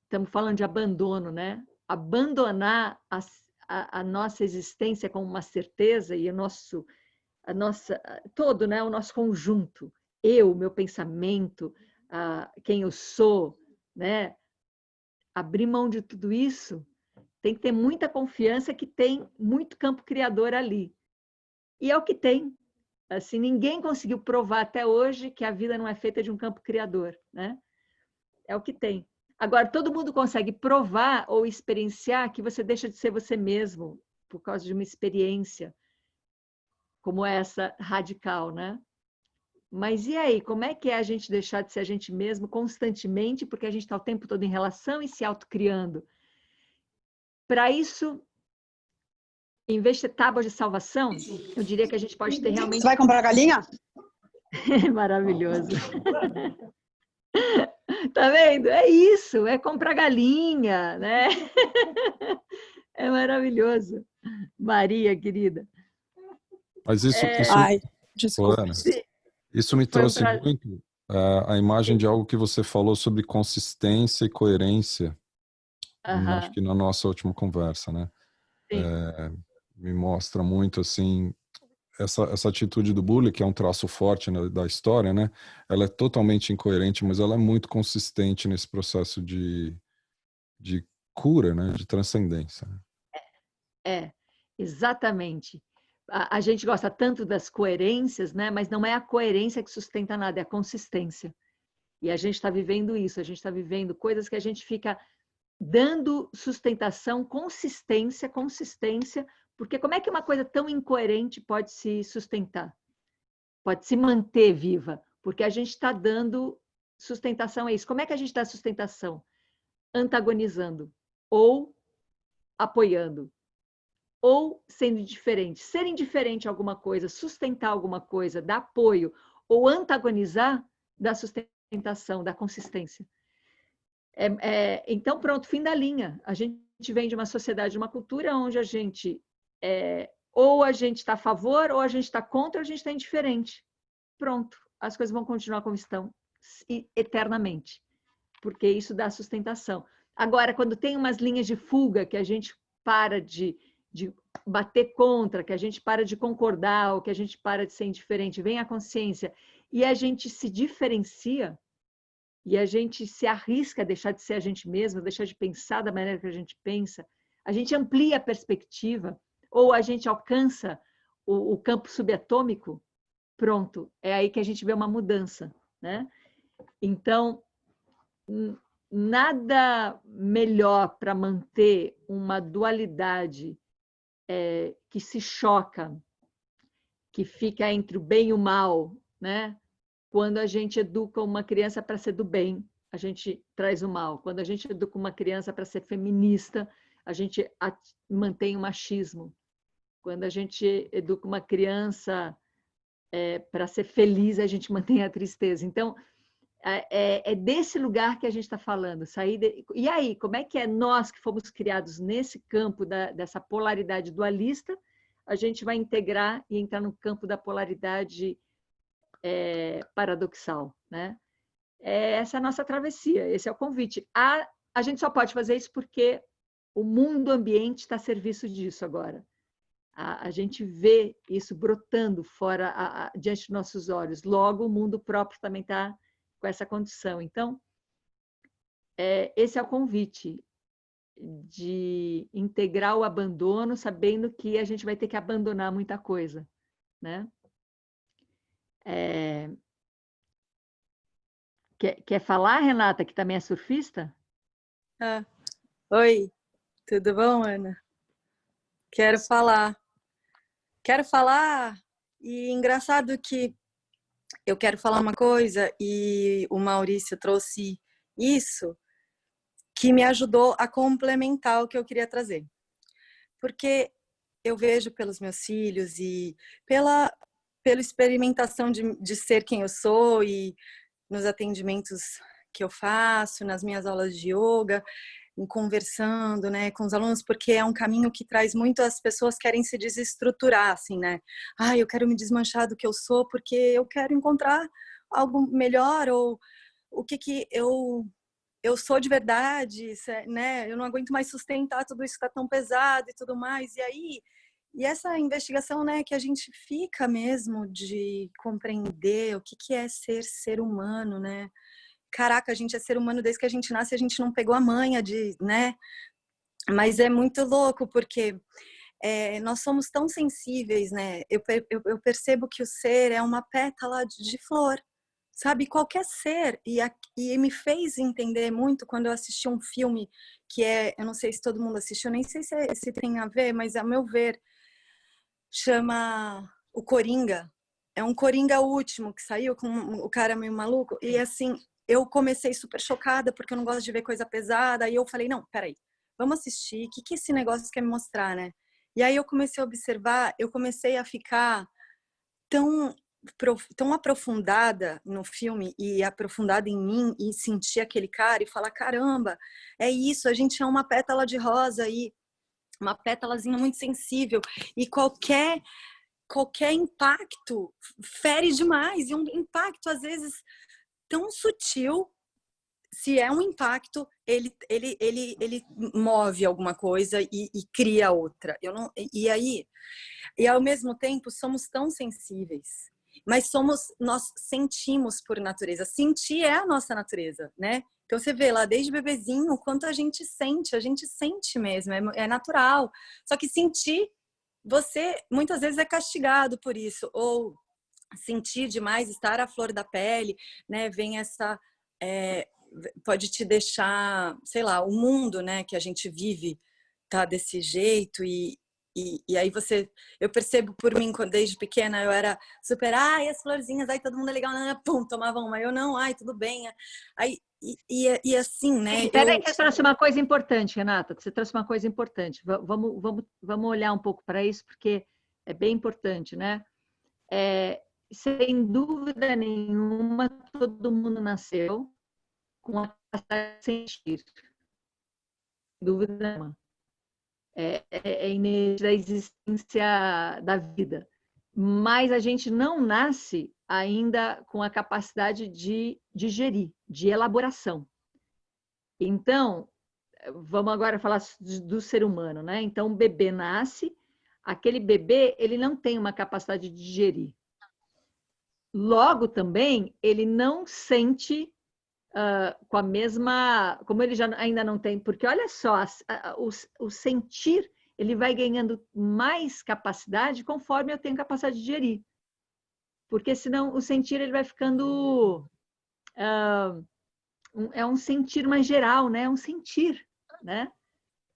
estamos falando de abandono, né? Abandonar a nossa existência como uma certeza e todo, né? O nosso conjunto, meu pensamento, quem eu sou, né? Abrir mão de tudo isso, tem que ter muita confiança que tem muito campo criador ali. E é o que tem. Assim, ninguém conseguiu provar até hoje que a vida não é feita de um campo criador, né? É o que tem. Agora, todo mundo consegue provar ou experienciar que você deixa de ser você mesmo por causa de uma experiência como essa radical, né? Mas e aí, como é que é a gente deixar de ser a gente mesmo constantemente, porque a gente está o tempo todo em relação e se autocriando? Para isso, em vez de ter tábuas de salvação, eu diria que a gente pode ter realmente... Você vai comprar galinha? Maravilhoso. Tá vendo? É isso, é comprar galinha, né? É maravilhoso. Maria, querida. Mas isso Ai, desculpa. Ana, isso me trouxe muito a imagem de algo que você falou sobre consistência e coerência, acho Aham, que na nossa última conversa, né? sim. Me mostra muito, assim, essa atitude do Bully, que é um traço forte da história, né? Ela é totalmente incoerente, mas ela é muito consistente nesse processo de cura, né? De transcendência, né? É, exatamente. A gente gosta tanto das coerências, né? Mas não é a coerência que sustenta nada, é a consistência. E a gente está vivendo isso, a gente está vivendo coisas que a gente fica dando sustentação, consistência, porque como é que uma coisa tão incoerente pode se sustentar? Pode se manter viva? Porque a gente está dando sustentação a isso. Como é que a gente dá sustentação? Antagonizando ou apoiando ou sendo indiferente. Ser indiferente a alguma coisa, sustentar alguma coisa, dar apoio ou antagonizar, dá sustentação, dá consistência. Então, pronto, fim da linha. A gente vem de uma sociedade, de uma cultura onde a gente ou a gente está a favor, ou a gente está contra, ou a gente está indiferente. Pronto, as coisas vão continuar como estão eternamente, porque isso dá sustentação. Agora, quando tem umas linhas de fuga que a gente para de bater contra, que a gente para de concordar, ou que a gente para de ser indiferente, vem a consciência e a gente se diferencia, e a gente se arrisca a deixar de ser a gente mesmo, deixar de pensar da maneira que a gente pensa, a gente amplia a perspectiva, ou a gente alcança o campo subatômico, pronto, é aí que a gente vê uma mudança, né? Então, nada melhor para manter uma dualidade que se choca, que fica entre o bem e o mal, né? Quando a gente educa uma criança para ser do bem, a gente traz o mal. Quando a gente educa uma criança para ser feminista, a gente mantém o machismo. Quando a gente educa uma criança para ser feliz, a gente mantém a tristeza. Então, é desse lugar que a gente está falando. E aí, como é que é nós que fomos criados nesse campo dessa polaridade dualista, a gente vai integrar e entrar no campo da polaridade paradoxal, né? Essa é a nossa travessia, esse é o convite. A gente só pode fazer isso porque o mundo ambiente está a serviço disso agora. A gente vê isso brotando fora, diante dos nossos olhos. Logo, o mundo próprio também está com essa condição. Então, esse é o convite de integrar o abandono, sabendo que a gente vai ter que abandonar muita coisa, né? Quer falar, Renata, que também é surfista? Ah, oi, tudo bom, Ana? Quero falar. E engraçado que eu quero falar uma coisa e o Maurício trouxe isso que me ajudou a complementar o que eu queria trazer. Porque eu vejo pelos meus filhos e pela experimentação de ser quem eu sou e nos atendimentos que eu faço, nas minhas aulas de yoga, conversando, né, com os alunos, porque é um caminho que traz muito as pessoas querem se desestruturar, assim, né? Ah, eu quero me desmanchar do que eu sou porque eu quero encontrar algo melhor ou o que eu sou de verdade, né? Eu não aguento mais sustentar tudo isso que tá tão pesado e tudo mais. E essa investigação, né, que a gente fica mesmo de compreender o que é ser humano, né? Caraca, a gente é ser humano desde que a gente nasce, a gente não pegou a manha de, né? Mas é muito louco porque nós somos tão sensíveis, né? Eu percebo que o ser é uma pétala de flor, sabe? Qualquer ser. E me fez entender muito quando eu assisti um filme que eu não sei se todo mundo assistiu, nem sei se tem a ver, mas a meu ver, chama O Coringa. É um Coringa último que saiu com o cara meio maluco. E assim, eu comecei super chocada porque eu não gosto de ver coisa pesada. E eu falei, não, peraí, vamos assistir. O que esse negócio quer me mostrar, né? E aí eu comecei a observar, eu comecei a ficar tão aprofundada no filme e aprofundada em mim e sentir aquele cara e falar, caramba, é isso, a gente é uma pétala de rosa aí, uma pétalazinha muito sensível e qualquer impacto fere demais e um impacto às vezes tão sutil. Se é um impacto, ele move alguma coisa e cria outra. E ao mesmo tempo somos tão sensíveis, mas nós sentimos por natureza. Sentir é a nossa natureza, né? Então você vê lá desde bebezinho o quanto a gente sente mesmo, é natural. Só que sentir, você muitas vezes é castigado por isso, ou sentir demais, estar à flor da pele, né? Vem essa pode te deixar, sei lá, o mundo, né, que a gente vive tá desse jeito e aí eu percebo por mim, desde pequena eu era super, ai, as florzinhas, ai, todo mundo é legal, pum, tomava uma, eu não, ai, tudo bem, aí, e assim, né. Peraí que você trouxe uma coisa importante, Renata, você trouxe uma coisa importante, vamos olhar um pouco para isso, porque é bem importante, né. Sem dúvida nenhuma, todo mundo nasceu com a capacidade de sentir. Sem dúvida nenhuma. É inerente da existência da vida. Mas a gente não nasce ainda com a capacidade de digerir, de elaboração. Então, vamos agora falar do ser humano, né? Então, o bebê nasce, aquele bebê, ele não tem uma capacidade de digerir. Logo, também, ele não sente com a mesma... Como ele já ainda não tem... Porque, olha só, o sentir, ele vai ganhando mais capacidade conforme eu tenho capacidade de digerir. Porque, senão, o sentir, ele vai ficando... é um sentir mais geral, né? É um sentir, né?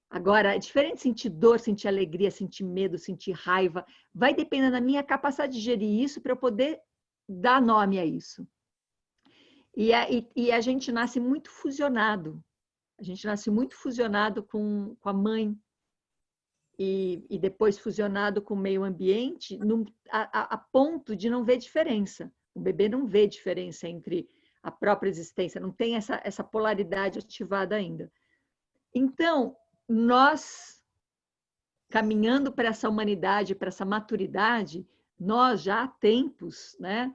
Agora, é diferente sentir dor, sentir alegria, sentir medo, sentir raiva. Vai depender da minha capacidade de digerir isso para eu poder dar nome a isso. E a gente nasce muito fusionado. A gente nasce muito fusionado com a mãe e depois fusionado com o meio ambiente a ponto de não ver diferença. O bebê não vê diferença entre a própria existência, não tem essa polaridade ativada ainda. Então, nós, caminhando para essa humanidade, para essa maturidade, nós já há tempos, né,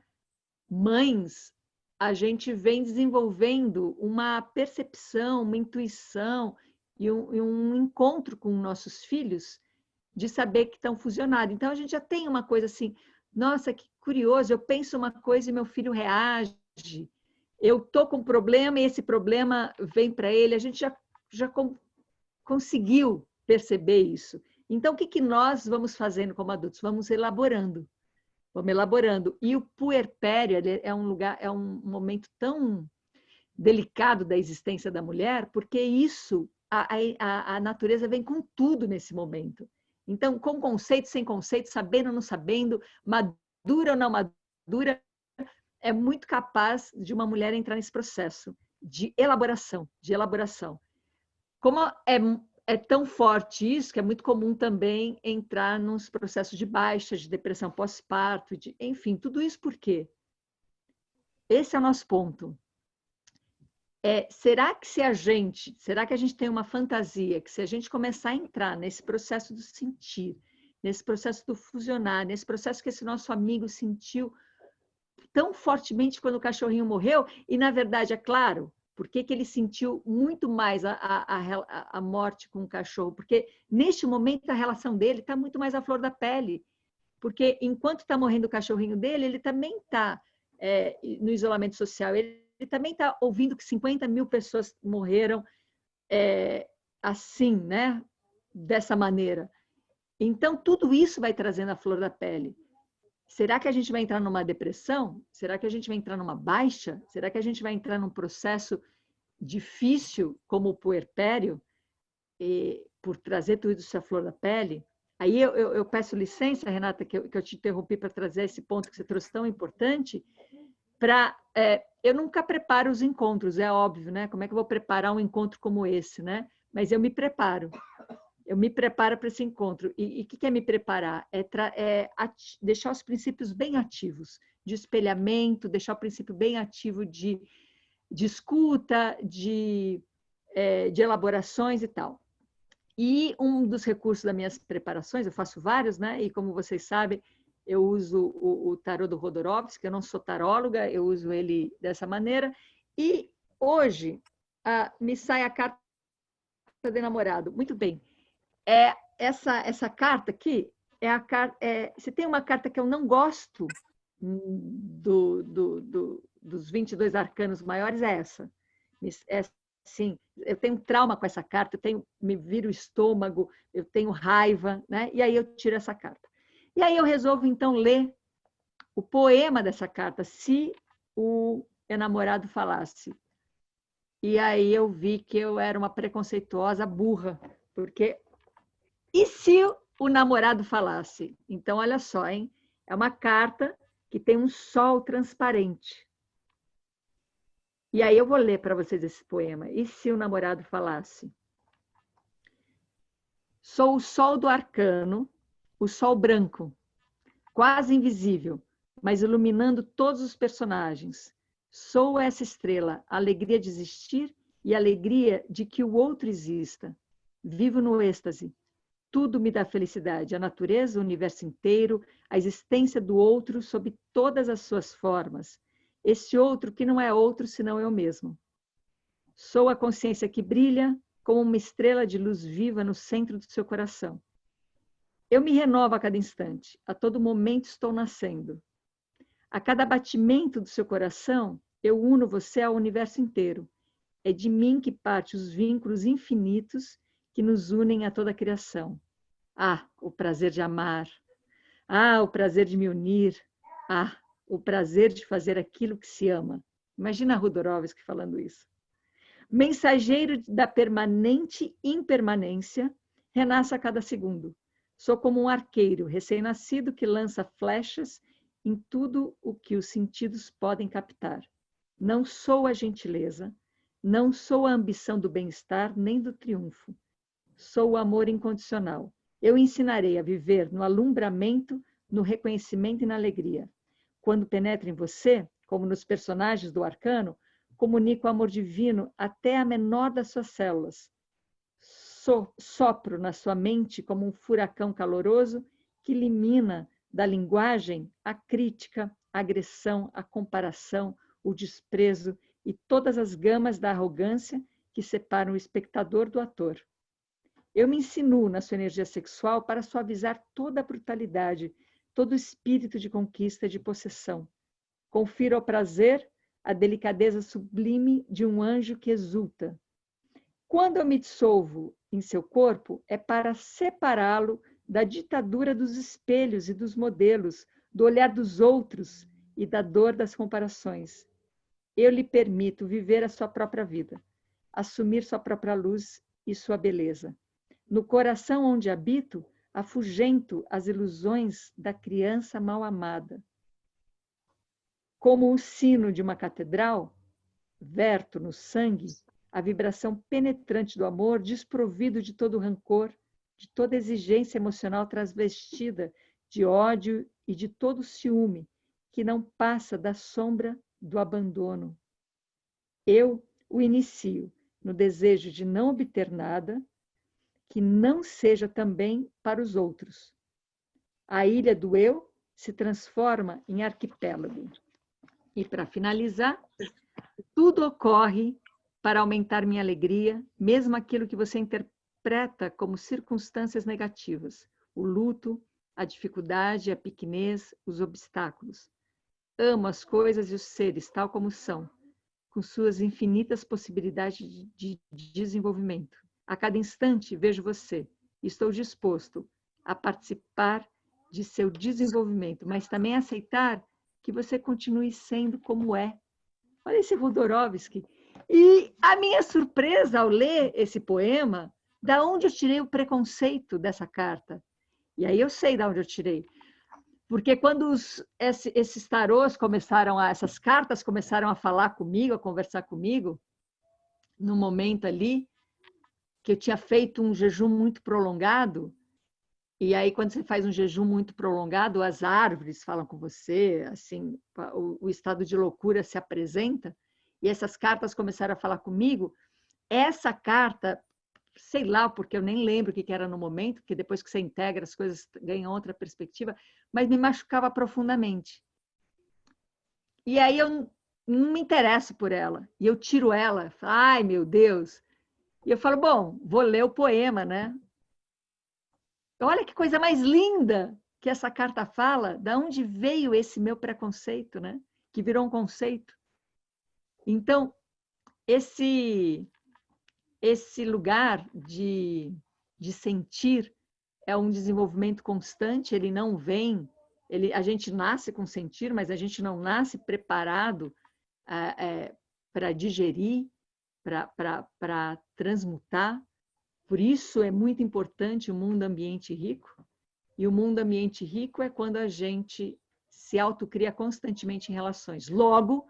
mães, a gente vem desenvolvendo uma percepção, uma intuição e um encontro com nossos filhos de saber que estão fusionados. Então, a gente já tem uma coisa assim, nossa, que curioso, eu penso uma coisa e meu filho reage. Eu estou com um problema e esse problema vem para ele. A gente já conseguiu perceber isso. Então, o que nós vamos fazendo como adultos? Vamos elaborando. E o puerpério é um momento tão delicado da existência da mulher, porque isso, a natureza vem com tudo nesse momento. Então, com conceito, sem conceito, sabendo ou não sabendo, madura ou não madura, é muito capaz de uma mulher entrar nesse processo de elaboração, Como é tão forte isso, que é muito comum também entrar nos processos de baixa, de depressão pós-parto, enfim, tudo isso por quê? Esse é o nosso ponto. Será que a gente tem uma fantasia que se a gente começar a entrar nesse processo do sentir, nesse processo do fusionar, nesse processo que esse nosso amigo sentiu tão fortemente quando o cachorrinho morreu, e na verdade, é claro, por que ele sentiu muito mais a morte com o cachorro? Porque neste momento a relação dele está muito mais à flor da pele. Porque enquanto está morrendo o cachorrinho dele, ele também está no isolamento social. Ele também está ouvindo que 50 mil pessoas morreram assim, né? Dessa maneira. Então, tudo isso vai trazendo a flor da pele. Será que a gente vai entrar numa depressão? Será que a gente vai entrar numa baixa? Será que a gente vai entrar num processo difícil como o puerpério, por trazer tudo isso à flor da pele? Aí eu peço licença, Renata, que eu te interrompi para trazer esse ponto que você trouxe tão importante, eu nunca preparo os encontros, é óbvio, né? Como é que eu vou preparar um encontro como esse, né? Mas eu me preparo. Eu me preparo para esse encontro. E o que é me preparar? Deixar os princípios bem ativos, de espelhamento, deixar o princípio bem ativo de escuta, de elaborações e tal. E um dos recursos das minhas preparações, eu faço vários, né? E como vocês sabem, eu uso o tarô do Rodorovsky, eu não sou taróloga, eu uso ele dessa maneira. E hoje me sai a carta de namorado. Muito bem. Essa carta aqui, se tem uma carta que eu não gosto dos 22 arcanos maiores, é essa. Sim, eu tenho trauma com essa carta, me vira o estômago, eu tenho raiva, né? E aí eu tiro essa carta. E aí eu resolvo, então, ler o poema dessa carta, Se o Enamorado Falasse. E aí eu vi que eu era uma preconceituosa burra, porque... E se o namorado falasse? Então, olha só, hein? É uma carta que tem um sol transparente. E aí eu vou ler para vocês esse poema. E se o namorado falasse? Sou o sol do arcano, o sol branco, quase invisível, mas iluminando todos os personagens. Sou essa estrela, a alegria de existir e a alegria de que o outro exista. Vivo no êxtase. Tudo me dá felicidade, a natureza, o universo inteiro, a existência do outro sob todas as suas formas. Esse outro que não é outro senão eu mesmo. Sou a consciência que brilha como uma estrela de luz viva no centro do seu coração. Eu me renovo a cada instante, a todo momento estou nascendo. A cada batimento do seu coração, eu uno você ao universo inteiro. É de mim que parte os vínculos infinitos que nos unem a toda a criação. Ah, o prazer de amar. Ah, o prazer de me unir. Ah, o prazer de fazer aquilo que se ama. Imagina a Rodorovsky falando isso. Mensageiro da permanente impermanência, renasce a cada segundo. Sou como um arqueiro recém-nascido que lança flechas em tudo o que os sentidos podem captar. Não sou a gentileza, não sou a ambição do bem-estar nem do triunfo. Sou o amor incondicional. Eu ensinarei a viver no alumbramento, no reconhecimento e na alegria. Quando penetro em você, como nos personagens do arcano, comunico o amor divino até a menor das suas células. Sopro na sua mente como um furacão caloroso que elimina da linguagem a crítica, a agressão, a comparação, o desprezo e todas as gamas da arrogância que separam o espectador do ator. Eu me insinuo na sua energia sexual para suavizar toda a brutalidade, todo o espírito de conquista e de possessão. Confiro ao prazer a delicadeza sublime de um anjo que exulta. Quando eu me dissolvo em seu corpo, é para separá-lo da ditadura dos espelhos e dos modelos, do olhar dos outros e da dor das comparações. Eu lhe permito viver a sua própria vida, assumir sua própria luz e sua beleza. No coração onde habito, afugento as ilusões da criança mal amada. Como o sino de uma catedral, verto no sangue a vibração penetrante do amor, desprovido de todo rancor, de toda exigência emocional transvestida de ódio e de todo ciúme, que não passa da sombra do abandono. Eu o inicio no desejo de não obter nada, que não seja também para os outros. A ilha do eu se transforma em arquipélago. E para finalizar, tudo ocorre para aumentar minha alegria, mesmo aquilo que você interpreta como circunstâncias negativas, o luto, a dificuldade, a pequenez, os obstáculos. Amo as coisas e os seres tal como são, com suas infinitas possibilidades de desenvolvimento. A cada instante vejo você e estou disposto a participar de seu desenvolvimento, mas também aceitar que você continue sendo como é. Olha esse Rodorovsky. E a minha surpresa ao ler esse poema, da onde eu tirei o preconceito dessa carta? E aí eu sei de onde eu tirei. Porque quando esses tarôs essas cartas começaram a falar comigo, a conversar comigo, no momento ali, que eu tinha feito um jejum muito prolongado, e aí quando você faz um jejum muito prolongado, as árvores falam com você, assim, o estado de loucura se apresenta, e essas cartas começaram a falar comigo. Essa carta sei lá, porque eu nem lembro o que era no momento, porque depois que você integra, as coisas ganham outra perspectiva, mas me machucava profundamente. E aí eu não me interesso por ela. E eu tiro ela, falo, ai meu Deus. E eu falo, bom, vou ler o poema, né? Olha que coisa mais linda que essa carta fala, da onde veio esse meu preconceito, né? Que virou um conceito. Então, esse lugar de sentir é um desenvolvimento constante, ele não vem, a gente nasce com sentir, mas a gente não nasce preparado para digerir, para transmutar. Por isso é muito importante o mundo ambiente rico. E o mundo ambiente rico é quando a gente se autocria constantemente em relações. Logo,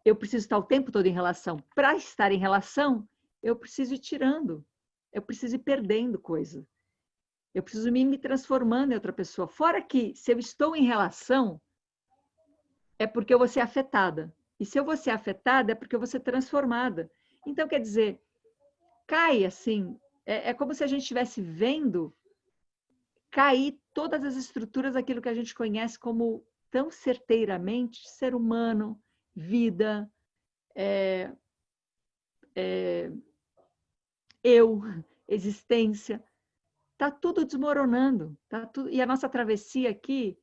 eu preciso estar o tempo todo em relação. Para estar em relação, eu preciso ir tirando, eu preciso ir perdendo coisa. Eu preciso ir me transformando em outra pessoa. Fora que, se eu estou em relação, é porque eu vou ser afetada. E se eu vou ser afetada, é porque eu vou ser transformada. Então, quer dizer, cai assim, é como se a gente estivesse vendo cair todas as estruturas daquilo que a gente conhece como tão certeiramente ser humano, vida, eu, existência. Está tudo desmoronando. Tá tudo... E a nossa travessia aqui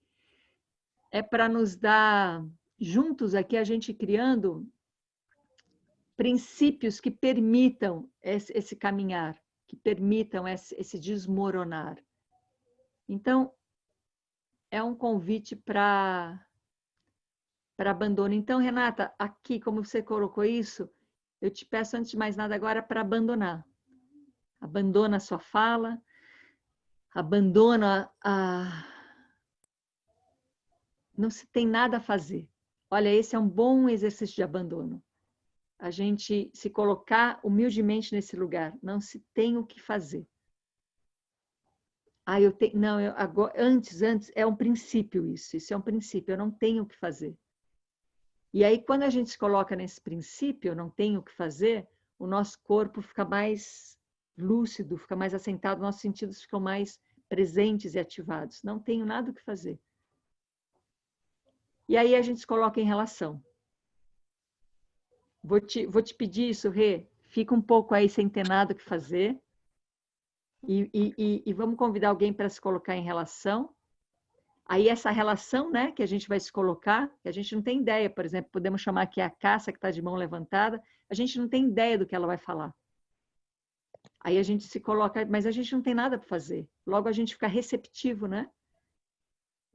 é para nos dar, juntos aqui, a gente criando princípios que permitam esse caminhar, que permitam esse desmoronar. Então, é um convite para abandono. Então, Renata, aqui, como você colocou isso, eu te peço, antes de mais nada, agora para abandonar. Abandona a sua fala, abandona a... Não se tem nada a fazer. Olha, esse é um bom exercício de abandono. A gente se colocar humildemente nesse lugar. Não se tem o que fazer. Ah, eu tenho... Não, agora, antes, é um princípio isso. Isso é um princípio, eu não tenho o que fazer. E aí, quando a gente se coloca nesse princípio, eu não tenho o que fazer, o nosso corpo fica mais lúcido, fica mais assentado, nossos sentidos ficam mais presentes e ativados. Não tenho nada o que fazer. E aí a gente se coloca em relação. Vou te pedir isso, Rê. Fica um pouco aí sem ter nada o que fazer. E vamos convidar alguém para se colocar em relação. Aí essa relação, né, que a gente vai se colocar, que a gente não tem ideia, por exemplo, podemos chamar aqui a Cássia, que está de mão levantada, a gente não tem ideia do que ela vai falar. Aí a gente se coloca, mas a gente não tem nada para fazer. Logo a gente fica receptivo, né?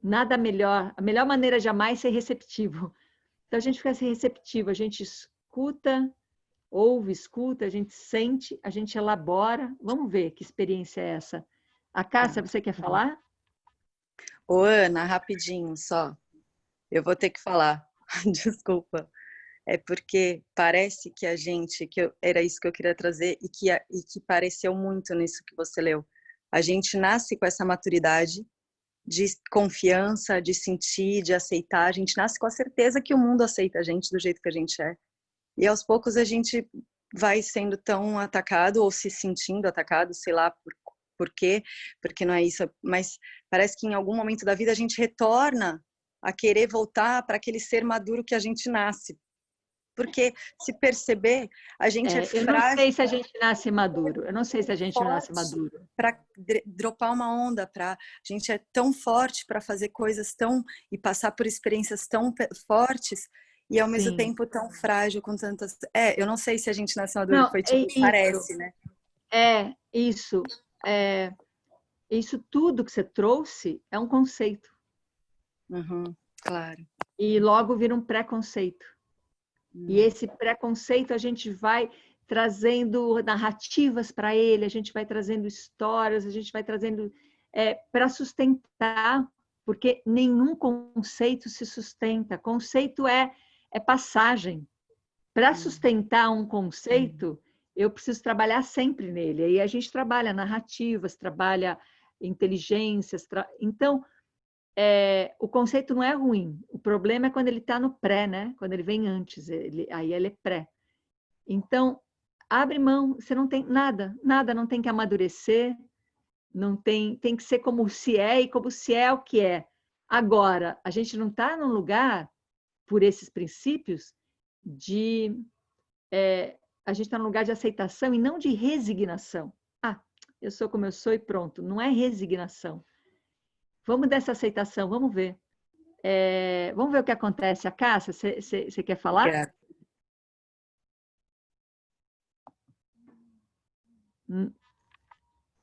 Nada melhor, a melhor maneira de amar é ser receptivo. Então a gente fica assim, receptivo, a gente escuta, ouve, escuta, a gente sente, a gente elabora. Vamos ver que experiência é essa. A Cássia, você quer falar? Ô, Ana, rapidinho só. Eu vou ter que falar. Desculpa. É porque parece que a gente, era isso que eu queria trazer e que pareceu muito nisso que você leu. A gente nasce com essa maturidade de confiança, de sentir, de aceitar. A gente nasce com a certeza que o mundo aceita a gente do jeito que a gente é. E aos poucos a gente vai sendo tão atacado ou se sentindo atacado, sei lá por quê, porque não é isso. Mas parece que em algum momento da vida a gente retorna a querer voltar para aquele ser maduro que a gente nasce. Porque, se perceber, a gente é frágil. Eu não sei se a gente nasce maduro. Eu não sei se a gente nasce maduro. Para dropar uma onda, a gente é tão forte para fazer coisas e passar por experiências tão fortes e ao mesmo tempo tão frágil com tantas... eu não sei se a gente nasce maduro, foi tipo, parece, né? Isso. Isso tudo que você trouxe é um conceito. Uhum, claro. E logo vira um preconceito. E esse preconceito a gente vai trazendo narrativas para ele, a gente vai trazendo histórias, a gente vai trazendo para sustentar, porque nenhum conceito se sustenta. Conceito é passagem. Para sustentar um conceito, eu preciso trabalhar sempre nele. Aí a gente trabalha narrativas, trabalha inteligências. Então, o conceito não é ruim. O problema é quando ele está no pré, né? Quando ele vem antes. Aí ele é pré. Então, abre mão, você não tem nada, nada, não tem que amadurecer, não tem, tem que ser como se é e como se é o que é. Agora, a gente não está num lugar, por esses princípios, de... a gente está num lugar de aceitação e não de resignação. Ah, eu sou como eu sou e pronto. Não é resignação. Vamos dessa aceitação, vamos ver. Vamos ver o que acontece. A Cássia, você quer falar? Quero.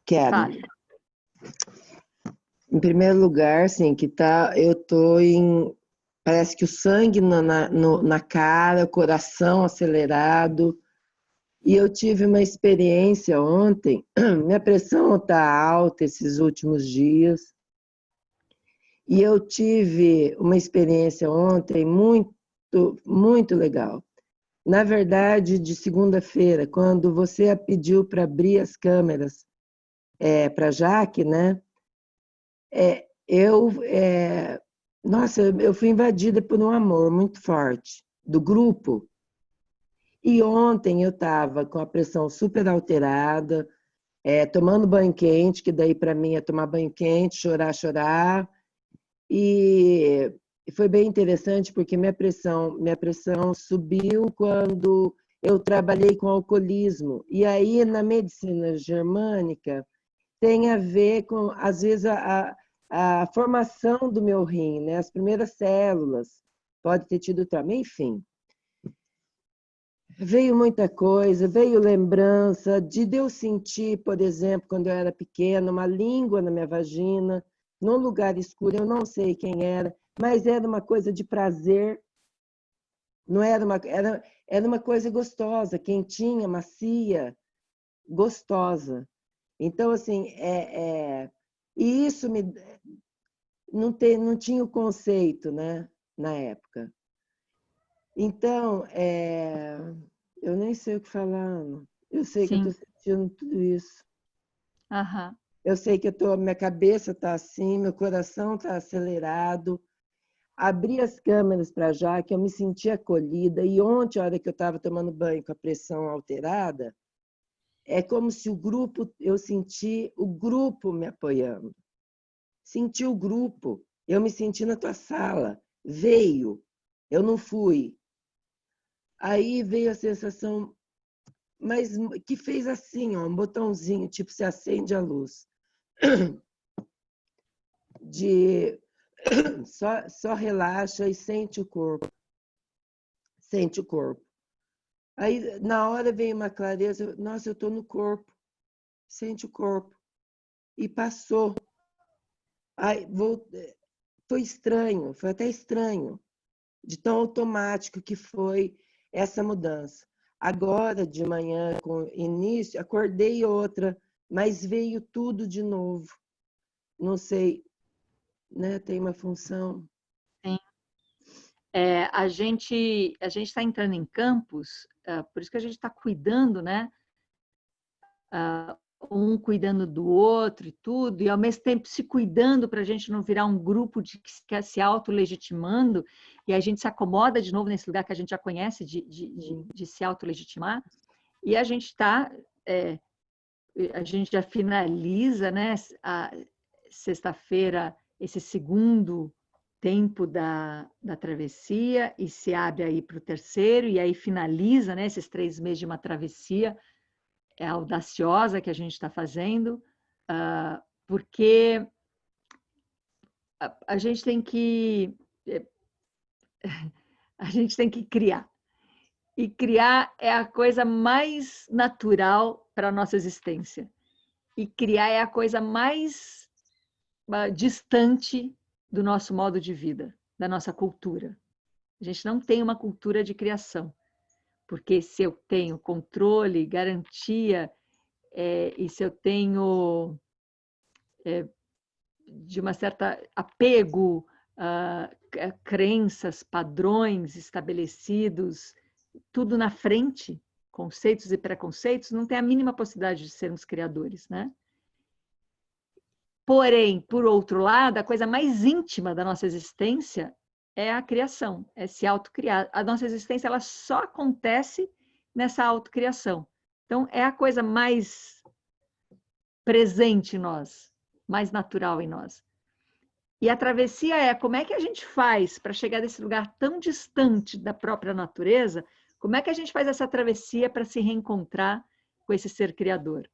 Quero. Fale. Em primeiro lugar, sim, eu tô em, parece que o sangue na cara, o coração acelerado. E eu tive uma experiência ontem, minha pressão está alta esses últimos dias. E eu tive uma experiência ontem muito, muito legal. Na verdade, de segunda-feira, quando você pediu para abrir as câmeras para a Jaque, né? Nossa, eu fui invadida por um amor muito forte do grupo. E ontem eu estava com a pressão super alterada, tomando banho quente, que daí para mim é tomar banho quente, chorar. E foi bem interessante porque minha pressão subiu quando eu trabalhei com alcoolismo. E aí na medicina germânica tem a ver com, às vezes, a formação do meu rim, né? As primeiras células, pode ter tido trauma, enfim. Veio muita coisa, veio lembrança de eu sentir, por exemplo, quando eu era pequena, uma língua na minha vagina, num lugar escuro, eu não sei quem era, mas era uma coisa de prazer, não era era uma coisa gostosa, quentinha, macia, gostosa. Então, assim, e isso não tinha o conceito, né, na época. Então, eu nem sei o que falar, Ana. Eu sei que eu estou sentindo tudo isso. Aham. Eu sei que minha cabeça está assim, meu coração está acelerado. Abri as câmeras para já, que eu me senti acolhida. E ontem, a hora que eu estava tomando banho com a pressão alterada, é como se eu senti o grupo me apoiando. Senti o grupo. Eu me senti na tua sala. Veio. Eu não fui. Aí veio a sensação, mas que fez assim, ó, um botãozinho, tipo, se acende a luz. Só relaxa e sente o corpo. Sente o corpo. Aí, na hora, veio uma clareza, nossa, eu estou no corpo. Sente o corpo. E passou. Aí, foi estranho, foi até estranho, de tão automático que foi essa mudança. Agora, de manhã, com início, acordei outra, mas veio tudo de novo. Não sei, né? Tem uma função. Sim. A gente está entrando em campos, por isso que a gente está cuidando, né? Um cuidando do outro e tudo, e ao mesmo tempo se cuidando para a gente não virar um grupo que quer se autolegitimando, e a gente se acomoda de novo nesse lugar que a gente já conhece de se autolegitimar, e a gente está, a gente já finaliza, né, a sexta-feira, esse segundo tempo da travessia, e se abre aí para o terceiro, e aí finaliza, né, esses 3 meses de uma travessia, audaciosa que a gente está fazendo, porque a gente tem que criar. E criar é a coisa mais natural para a nossa existência. E criar é a coisa mais distante do nosso modo de vida, da nossa cultura. A gente não tem uma cultura de criação. Porque se eu tenho controle, garantia, e se eu tenho de uma certa apego a crenças, padrões estabelecidos, tudo na frente, conceitos e preconceitos, não tem a mínima possibilidade de sermos criadores, né? Porém, por outro lado, a coisa mais íntima da nossa existência é a criação, é se autocriar. A nossa existência ela só acontece nessa autocriação. Então, é a coisa mais presente em nós, mais natural em nós. E a travessia é como é que a gente faz para chegar desse lugar tão distante da própria natureza, como é que a gente faz essa travessia para se reencontrar com esse ser criador?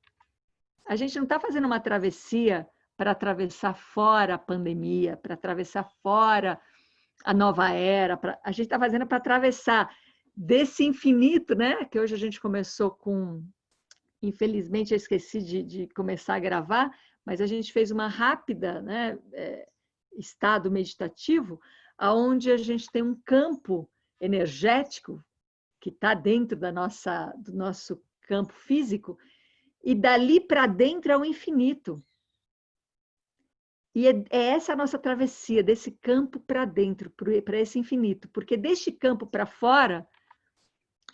A gente não está fazendo uma travessia para atravessar fora a pandemia, para atravessar fora a nova era, a gente está fazendo para atravessar desse infinito, né? Que hoje a gente começou com... Infelizmente, eu esqueci de começar a gravar, mas a gente fez uma rápida, né, estado meditativo, onde a gente tem um campo energético que está dentro do nosso campo físico, e dali para dentro é o infinito. E é essa a nossa travessia, desse campo para dentro, para esse infinito. Porque deste campo para fora,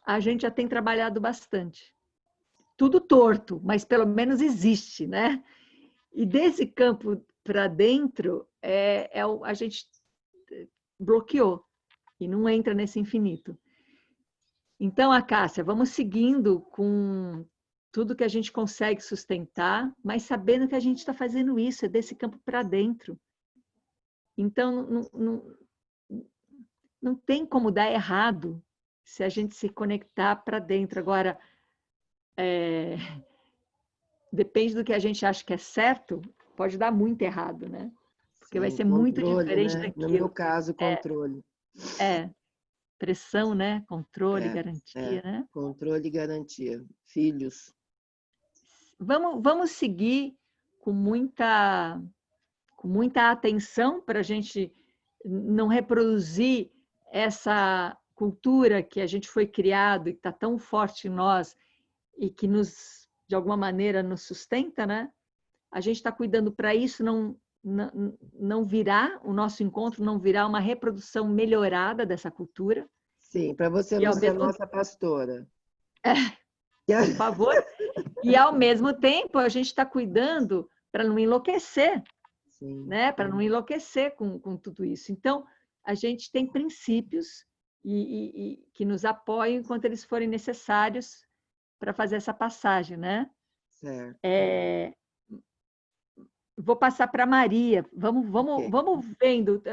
a gente já tem trabalhado bastante. Tudo torto, mas pelo menos existe, né? E desse campo para dentro, a gente bloqueou e não entra nesse infinito. Então, Acácia, vamos seguindo com tudo que a gente consegue sustentar, mas sabendo que a gente está fazendo isso, é desse campo para dentro. Então, não tem como dar errado se a gente se conectar para dentro. Agora, depende do que a gente acha que é certo, pode dar muito errado, né? Porque vai ser muito diferente daquilo. No meu caso, controle. Pressão, né? Controle, garantia, né? Controle e garantia. Filhos. Vamos seguir com muita atenção para a gente não reproduzir essa cultura que a gente foi criado e que está tão forte em nós e que de alguma maneira nos sustenta, né? A gente está cuidando para isso não virar, o nosso encontro não virar uma reprodução melhorada dessa cultura. Sim, para você não ser a nossa pastora. Por favor. E, ao mesmo tempo, a gente está cuidando para não enlouquecer, sim, né? Para não enlouquecer com tudo isso. Então, a gente tem princípios que nos apoiam enquanto eles forem necessários para fazer essa passagem, né? Certo. Vou passar para a Maria. Vamos vendo.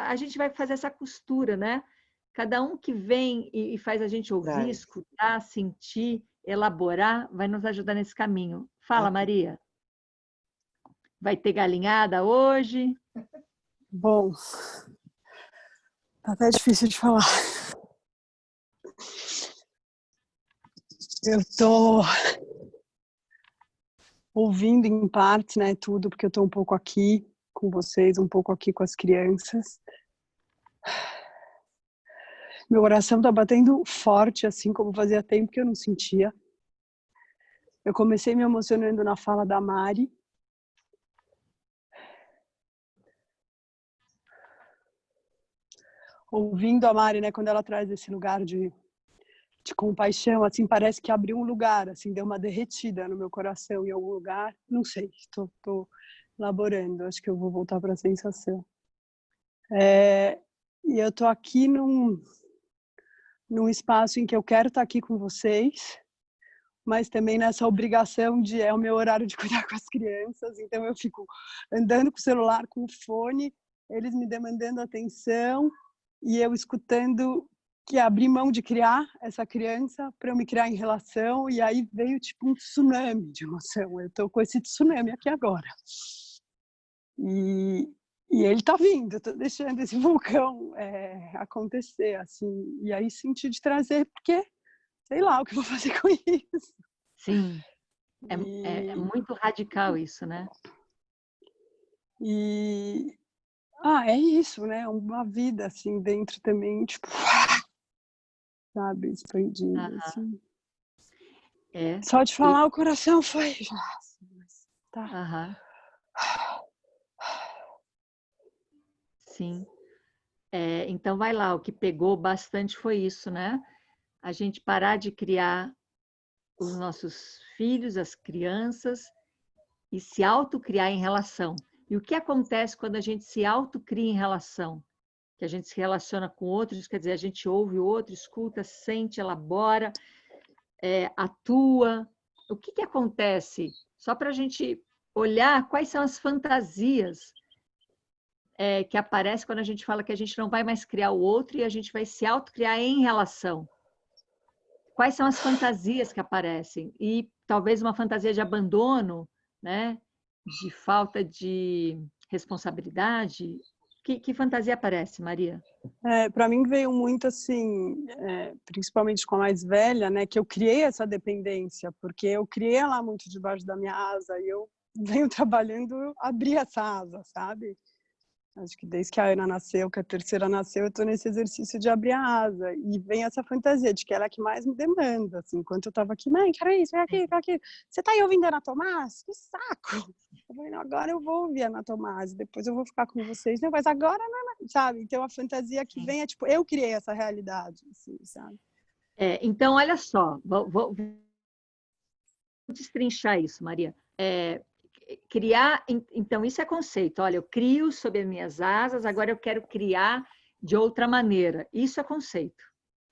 A gente vai fazer essa costura, né? Cada um que vem e faz a gente ouvir, escutar, sentir, elaborar, vai nos ajudar nesse caminho. Fala, Maria. Vai ter galinhada hoje? Bom, tá até difícil de falar. Eu tô ouvindo em parte, né, tudo, porque eu tô um pouco aqui com vocês, um pouco aqui com as crianças. Meu coração tá batendo forte, assim como fazia tempo que eu não sentia. Eu comecei me emocionando na fala da Mari. Ouvindo a Mari, né, quando ela traz esse lugar de compaixão, assim, parece que abriu um lugar, assim, deu uma derretida no meu coração em algum lugar. Não sei, tô elaborando, acho que eu vou voltar para a sensação. E eu tô aqui num espaço em que eu quero estar aqui com vocês, mas também nessa obrigação é o meu horário de cuidar com as crianças, então eu fico andando com o celular, com o fone, eles me demandando atenção e eu escutando que abri mão de criar essa criança para eu me criar em relação, e aí veio tipo um tsunami de emoção. Eu tô com esse tsunami aqui agora. E ele tá vindo, eu tô deixando esse vulcão acontecer, assim, e aí senti de trazer, porque sei lá o que eu vou fazer com isso. Sim, é muito radical isso, né? É isso, né? Uma vida, assim, dentro também, tipo, sabe, expandida, assim. Só de falar o coração foi já, assim, mas tá. Sim. Então, vai lá, o que pegou bastante foi isso, né? A gente parar de criar os nossos filhos, as crianças, e se autocriar em relação. E o que acontece quando a gente se autocria em relação? Que a gente se relaciona com outros, quer dizer, a gente ouve o outro, escuta, sente, elabora, atua? O que acontece? Só para a gente olhar quais são as fantasias que aparecem quando a gente fala que a gente não vai mais criar o outro e a gente vai se autocriar em relação. Quais são as fantasias que aparecem? E talvez uma fantasia de abandono, né? De falta de responsabilidade. Que fantasia aparece, Maria? Para mim veio muito assim, principalmente com a mais velha, né, que eu criei essa dependência, porque eu criei ela muito debaixo da minha asa e eu venho trabalhando abrir essa asa, sabe? Acho que desde que a Ana nasceu, que a terceira nasceu, eu estou nesse exercício de abrir a asa. E vem essa fantasia de que ela é que mais me demanda. Assim, enquanto eu estava aqui, mãe, quero isso, vem aqui, quero aqui. Você está aí ouvindo a Ana Tomás? Que saco! Eu falei, não, agora eu vou ouvir a Ana Tomás, depois eu vou ficar com vocês. Não, mas agora, não, sabe? Então, a fantasia que vem é tipo, eu criei essa realidade, assim, sabe? Então, olha só, vou destrinchar isso, Maria. Criar, então, isso é conceito. Olha, eu crio sob as minhas asas, agora eu quero criar de outra maneira. Isso é conceito.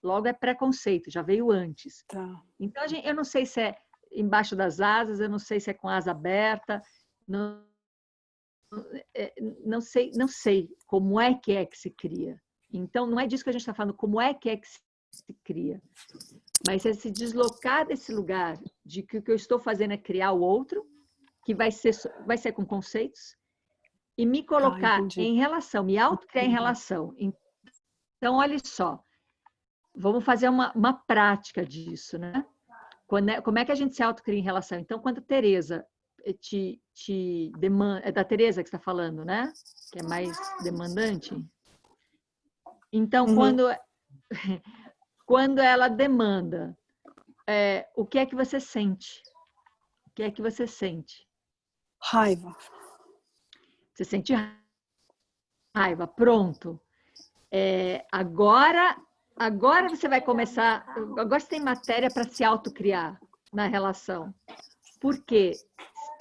Logo é preconceito, já veio antes. Tá. Então, eu não sei se é embaixo das asas, eu não sei se é com asa aberta, não sei como é que se cria. Então, não é disso que a gente está falando, como é que se cria. Mas é se deslocar desse lugar de que o que eu estou fazendo é criar o outro, que vai ser com conceitos, e me colocar em relação, me autocriar em relação. Então, olha só, vamos fazer uma prática disso, né? Como é que a gente se autocria em relação? Então, quando a Tereza te demanda, é da Tereza que você está falando, né? Que é mais demandante. Então, quando ela demanda, o que é que você sente? O que é que você sente? Raiva. Você sente raiva, pronto. Agora você vai começar, agora você tem matéria para se autocriar na relação. Porque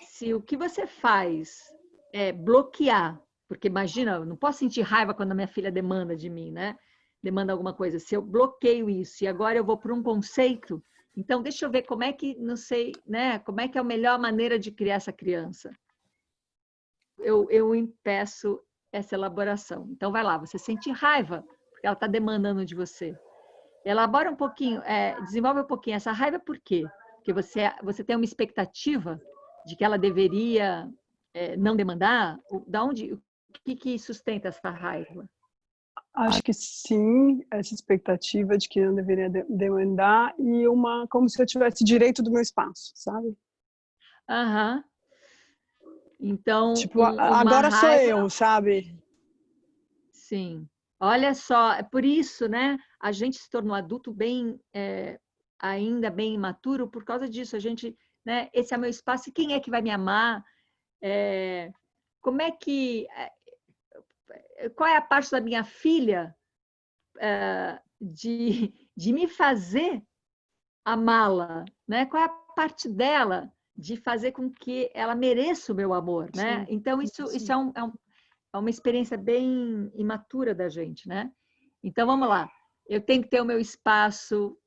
se o que você faz é bloquear, porque imagina, eu não posso sentir raiva quando a minha filha demanda de mim, né? Demanda alguma coisa. Se eu bloqueio isso e agora eu vou para um conceito, então deixa eu ver como é que, não sei, né? Como é que é a melhor maneira de criar essa criança. Eu impeço essa elaboração. Então vai lá, você sente raiva, porque ela está demandando de você. Elabora um pouquinho, desenvolve um pouquinho essa raiva, por quê? Porque você tem uma expectativa de que ela deveria não demandar? O que sustenta essa raiva? Acho que sim, essa expectativa de que não deveria demandar e como se eu tivesse direito do meu espaço, sabe? Aham. Então, tipo, agora sou eu, sabe? Sim. Olha só, é por isso, né? A gente se tornou adulto ainda bem imaturo por causa disso. A gente, né? Esse é meu espaço e quem é que vai me amar? Como é que... qual é a parte da minha filha de me fazer amá-la, né? Qual é a parte dela de fazer com que ela mereça o meu amor, né? Então, isso é uma experiência bem imatura da gente, né? Então, vamos lá. Eu tenho que ter o meu espaço,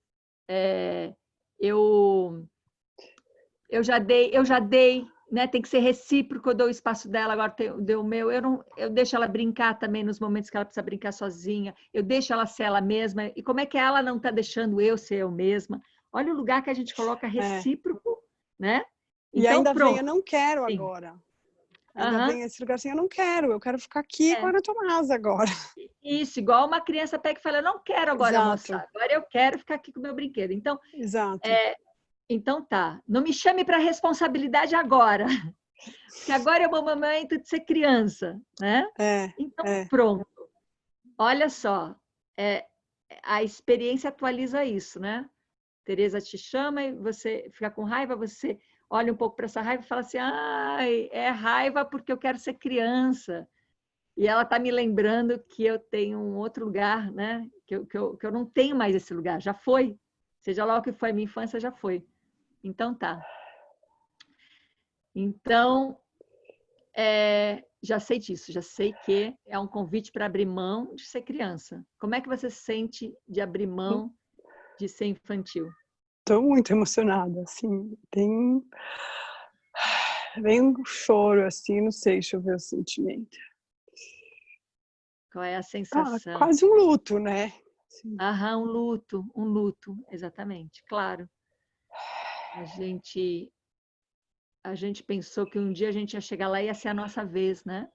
eu já dei, né? Tem que ser recíproco, eu dou o espaço dela, agora deu o meu. Eu deixo ela brincar também nos momentos que ela precisa brincar sozinha, eu deixo ela ser ela mesma. E como é que ela não está deixando eu ser eu mesma? Olha o lugar que a gente coloca recíproco, né? Então, e ainda vem, eu não quero agora. Ainda vem esse lugar assim, eu quero ficar aqui com a Ana Tomás agora. Isso, igual uma criança pega e fala, eu não quero agora almoçar, agora eu quero ficar aqui com o meu brinquedo. Então, então tá, não me chame para responsabilidade agora, porque agora é o momento de ser criança, né? Então, pronto. Olha só, a experiência atualiza isso, né? Tereza te chama e você fica com raiva, você olha um pouco para essa raiva e fala assim, é raiva porque eu quero ser criança. E ela está me lembrando que eu tenho um outro lugar, né? Que eu não tenho mais esse lugar, já foi. Seja lá o que foi a minha infância, já foi. Então tá. Então, já sei disso, já sei que é um convite para abrir mão de ser criança. Como é que você se sente de abrir mão de ser infantil? tô muito emocionada, assim, vem um choro, assim, não sei, deixa eu ver o sentimento. Qual é a Ah, sensação? quase um luto, né? Assim, Aham, um luto, exatamente, claro. A gente pensou que um dia a gente ia chegar lá e ia ser a nossa vez, né?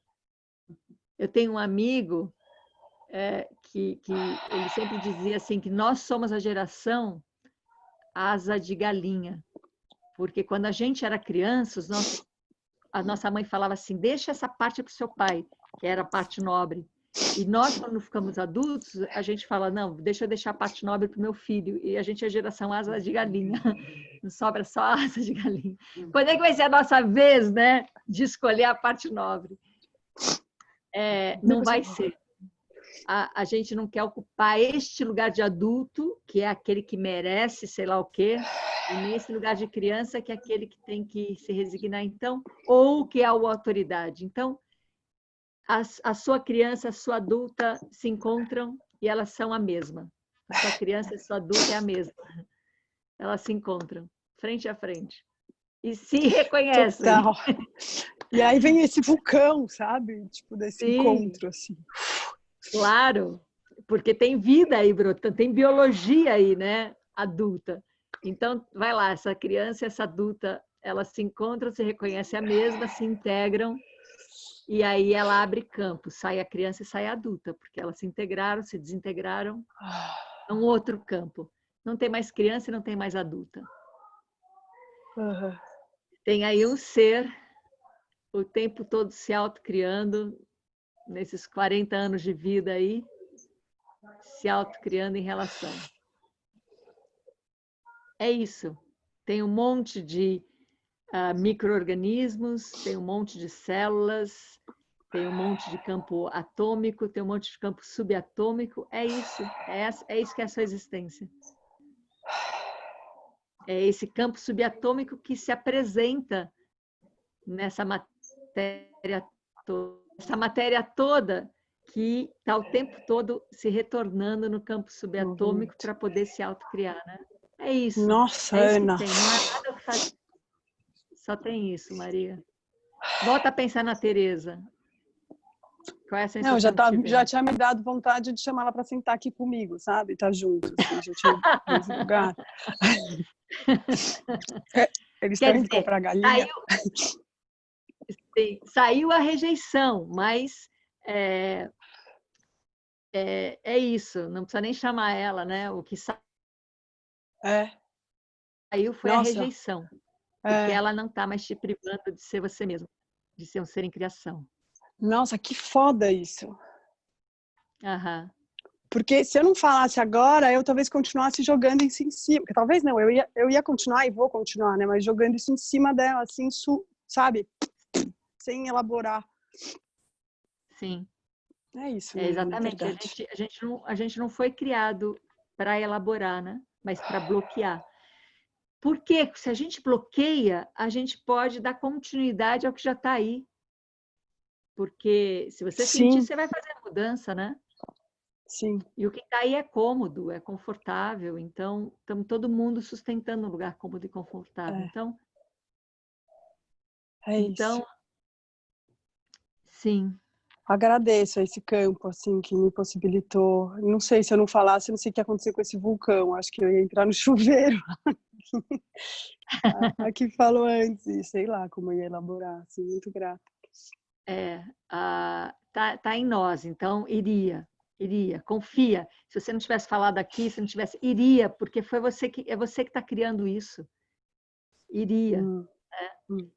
Eu tenho um amigo que ele sempre dizia assim que nós somos a geração asa de galinha, porque quando a gente era criança, a nossa mãe falava assim, deixa essa parte para o seu pai, que era a parte nobre. E nós, quando ficamos adultos, a gente fala, não, deixa eu deixar a parte nobre para o meu filho. E a gente é a geração asa de galinha. Não sobra só asa de galinha. Quando é que vai ser a nossa vez, né, de escolher a parte nobre? Não vai ser. A gente não quer ocupar este lugar de adulto, que é aquele que merece, sei lá o quê, e nesse lugar de criança, que é aquele que tem que se resignar, então, ou que é a autoridade. Então, a sua criança, a sua adulta se encontram e elas são a mesma. A sua criança e a sua adulta é a mesma. Elas se encontram, frente a frente. E se reconhecem. total. E aí vem esse vulcão, sabe? Tipo, desse Sim. encontro, assim. Claro, porque tem vida aí brotando, tem biologia aí, né, adulta. Então, vai lá, essa criança e essa adulta, elas se encontram, se reconhecem a mesma, se integram, e aí ela abre campo, sai a criança e sai a adulta, porque elas se integraram, se desintegraram, é um outro campo. Não tem mais criança e não tem mais adulta. Uhum. Tem aí um ser, o tempo todo se autocriando, nesses 40 anos de vida aí, se autocriando em relação. É isso. Tem um monte de micro-organismos, tem um monte de células, tem um monte de campo atômico, tem um monte de campo subatômico. É isso. É isso que é a sua existência. É esse campo subatômico que se apresenta nessa matéria toda. Essa matéria toda que está o tempo todo se retornando no campo subatômico para poder se autocriar, né? É isso. Nossa, É isso Ana. que tem. Não há nada que fazer. Só tem isso, Maria. Volta a pensar na Tereza. Qual é a sensação Não, que já te tinha me dado vontade de chamar ela para sentar aqui comigo, sabe? Tá junto, assim, já tinha nesse lugar. Eles estão Quer indo dizer, comprar galinha. saiu a rejeição, mas é isso. Não precisa nem chamar ela, né? O que saiu foi a Nossa, rejeição. Porque ela não está mais te privando de ser você mesmo, de ser um ser em criação. Nossa, que foda isso. Aham. Porque se eu não falasse agora, eu talvez continuasse jogando isso em cima. Porque talvez não, eu ia continuar e vou continuar, né? Mas jogando isso em cima dela, assim, sabe? Sem elaborar. Sim. É isso, É, né? Na exatamente. verdade. A gente não foi criado para elaborar, né? Mas para bloquear. Porque se a gente bloqueia, a gente pode dar continuidade ao que já está aí. Porque se você sentir, Sim, você vai fazer a mudança, né? sim. E o que está aí é cômodo, é confortável. Então, estamos todo mundo sustentando um lugar cômodo e confortável. É isso. Então, sim. Agradeço a esse campo, assim, que me possibilitou. Não sei, se eu não falasse, eu não sei o que ia acontecer com esse vulcão. Acho que eu ia entrar no chuveiro. A que falou antes, e sei lá como eu ia elaborar. Assim, muito grata. Tá em nós, então iria, confia. Se você não tivesse falado aqui, se não tivesse, iria, porque é você que está criando isso. Iria.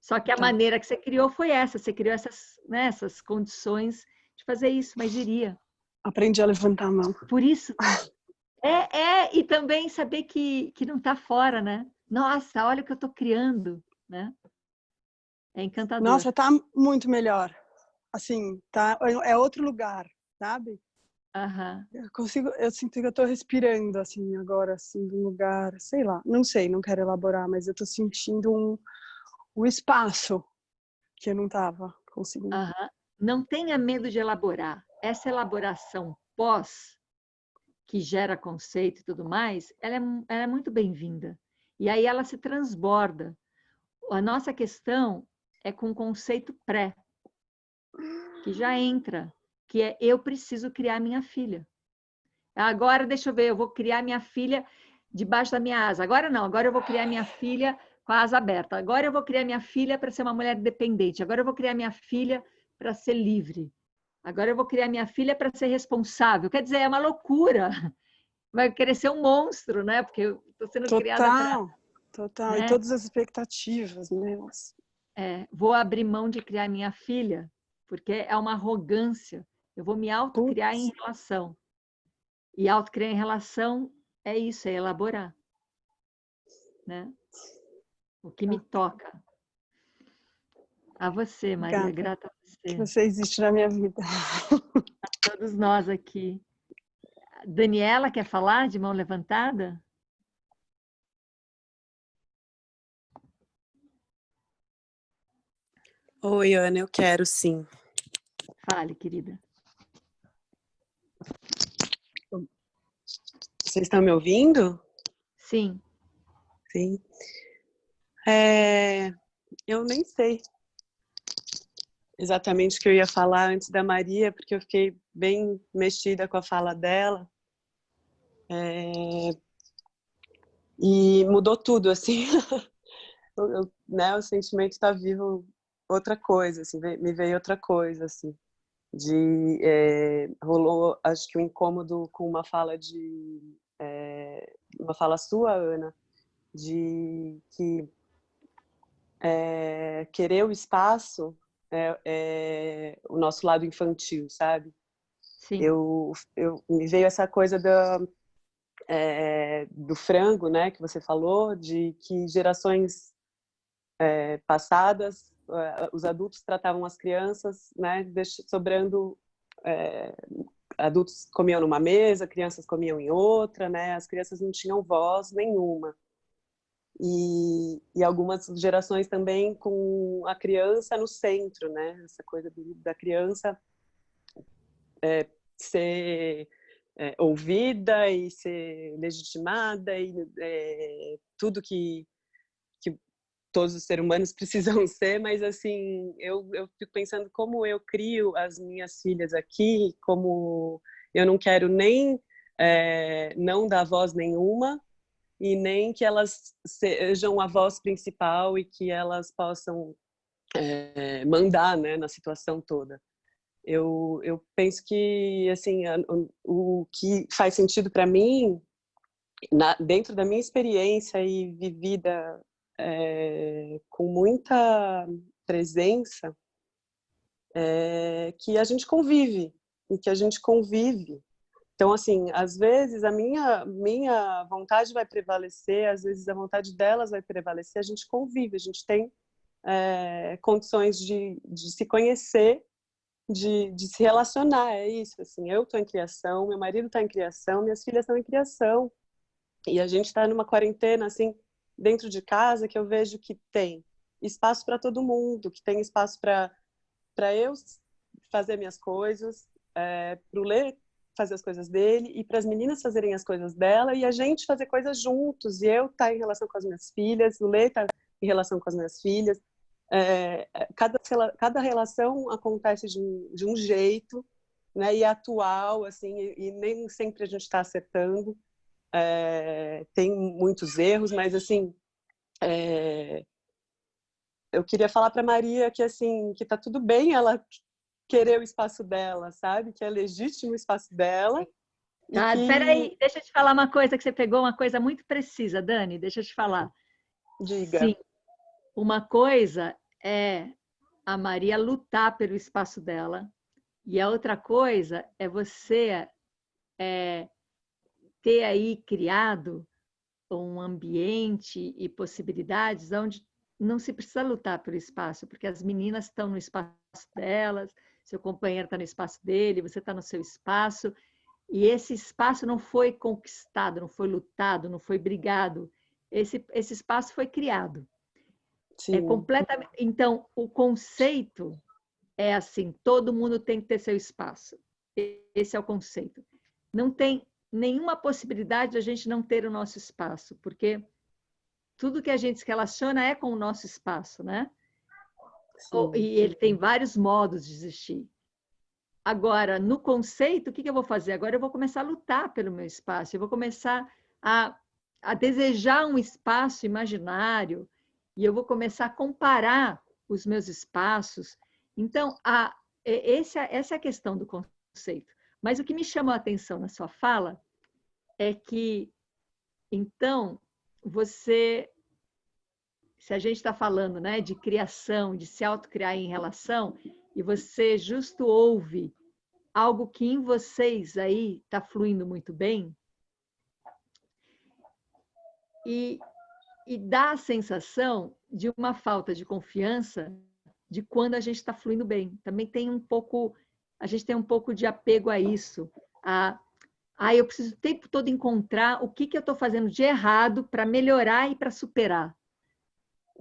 Só que a maneira que você criou foi essa, você criou essas condições de fazer isso, mas iria. Aprendi a levantar a mão. Por isso. E também saber que não está fora, né? Nossa, olha o que eu estou criando, né? É encantador. Nossa, tá muito melhor. Assim, tá, é outro lugar, sabe? Eu sinto que eu tô respirando, assim, agora, assim, um lugar, sei lá, não sei, não quero elaborar, mas eu tô sentindo um espaço que eu não tava conseguindo. Não tenha medo de elaborar. Essa elaboração pós, que gera conceito e tudo mais, ela é muito bem-vinda. E aí ela se transborda. A nossa questão é com o conceito pré, que já entra, que é eu preciso criar minha filha. Agora, deixa eu ver, eu vou criar minha filha debaixo da minha asa. Agora não, agora eu vou criar minha filha com a asa aberta. Agora eu vou criar minha filha para ser uma mulher independente. Agora eu vou criar minha filha para ser livre. Agora eu vou criar minha filha para ser responsável. Quer dizer, é uma loucura. Vai querer ser um monstro, né? Porque eu estou sendo criada para... Total. Né? E todas as expectativas, né? Vou abrir mão de criar minha filha, porque é uma arrogância. Eu vou me autocriar em relação. E autocriar em relação é isso, é elaborar. Né? O que me toca. A você, Maria, grata a você. Que você existe na minha vida. A todos nós aqui. Daniela, quer falar de mão levantada? Oi, Ana, eu quero sim. Fale, querida. Vocês estão me ouvindo? Sim. Sim. Eu nem sei exatamente o que eu ia falar antes da Maria, porque eu fiquei bem mexida com a fala dela. E mudou tudo, assim. Né, o sentimento está vivo, outra coisa, assim, me veio outra coisa, assim. Rolou, acho que um incômodo com uma fala uma fala sua, Ana, de que querer o espaço é o nosso lado infantil, sabe? Sim. Me veio essa coisa do frango, né, que você falou, de que gerações passadas os adultos tratavam as crianças, né, sobrando adultos comiam numa mesa, crianças comiam em outra, né, as crianças não tinham voz nenhuma. E algumas gerações também com a criança no centro, né? Essa coisa da criança ser ouvida e ser legitimada e tudo que todos os seres humanos precisam ser, mas assim, eu fico pensando como eu crio as minhas filhas aqui, como eu não quero nem não dar voz nenhuma, e nem que elas sejam a voz principal e que elas possam mandar, né, na situação toda. Eu penso que assim o que faz sentido para mim, dentro da minha experiência e vivida com muita presença, que a gente convive, e que a gente convive. Então, assim, às vezes a minha vontade vai prevalecer, às vezes a vontade delas vai prevalecer, a gente convive, a gente tem condições de se conhecer, de se relacionar, é isso, assim, eu estou em criação, meu marido está em criação, minhas filhas estão em criação, e a gente está numa quarentena, assim, dentro de casa, que eu vejo que tem espaço para todo mundo, que tem espaço para eu fazer minhas coisas, para o Lê fazer as coisas dele e para as meninas fazerem as coisas dela e a gente fazer coisas juntos, e eu estar em relação com as minhas filhas, o Lê estar em relação com as minhas filhas. Cada relação acontece de um jeito, né, e é atual, assim, e nem sempre a gente está acertando. Tem muitos erros, mas assim eu queria falar para Maria que assim que tá tudo bem ela querer o espaço dela, sabe, que é legítimo o espaço dela. Tá, espera aí, deixa eu te falar uma coisa, que você pegou uma coisa muito precisa, Dani, deixa eu te falar. Diga. Sim, uma coisa é a Maria lutar pelo espaço dela, e a outra coisa é você ter aí criado um ambiente e possibilidades onde não se precisa lutar pelo espaço, porque as meninas estão no espaço delas, seu companheiro está no espaço dele, você está no seu espaço, e esse espaço não foi conquistado, não foi lutado, não foi brigado, esse espaço foi criado. Sim. Completamente. Então, o conceito é assim, todo mundo tem que ter seu espaço. Esse é o conceito. Não tem nenhuma possibilidade de a gente não ter o nosso espaço, porque tudo que a gente se relaciona é com o nosso espaço, né? Sim. E ele tem vários modos de existir. Agora, no conceito, o que eu vou fazer? Agora eu vou começar a lutar pelo meu espaço, eu vou começar a desejar um espaço imaginário, e eu vou começar a comparar os meus espaços. Então, essa é a questão do conceito. Mas o que me chamou a atenção na sua fala é que, então, se a gente está falando, né, de criação, de se autocriar em relação, e você justo ouve algo que em vocês aí está fluindo muito bem, e dá a sensação de uma falta de confiança de quando a gente está fluindo bem. Também tem a gente tem um pouco de apego a isso. Eu preciso o tempo todo encontrar o que eu estou fazendo de errado para melhorar e para superar.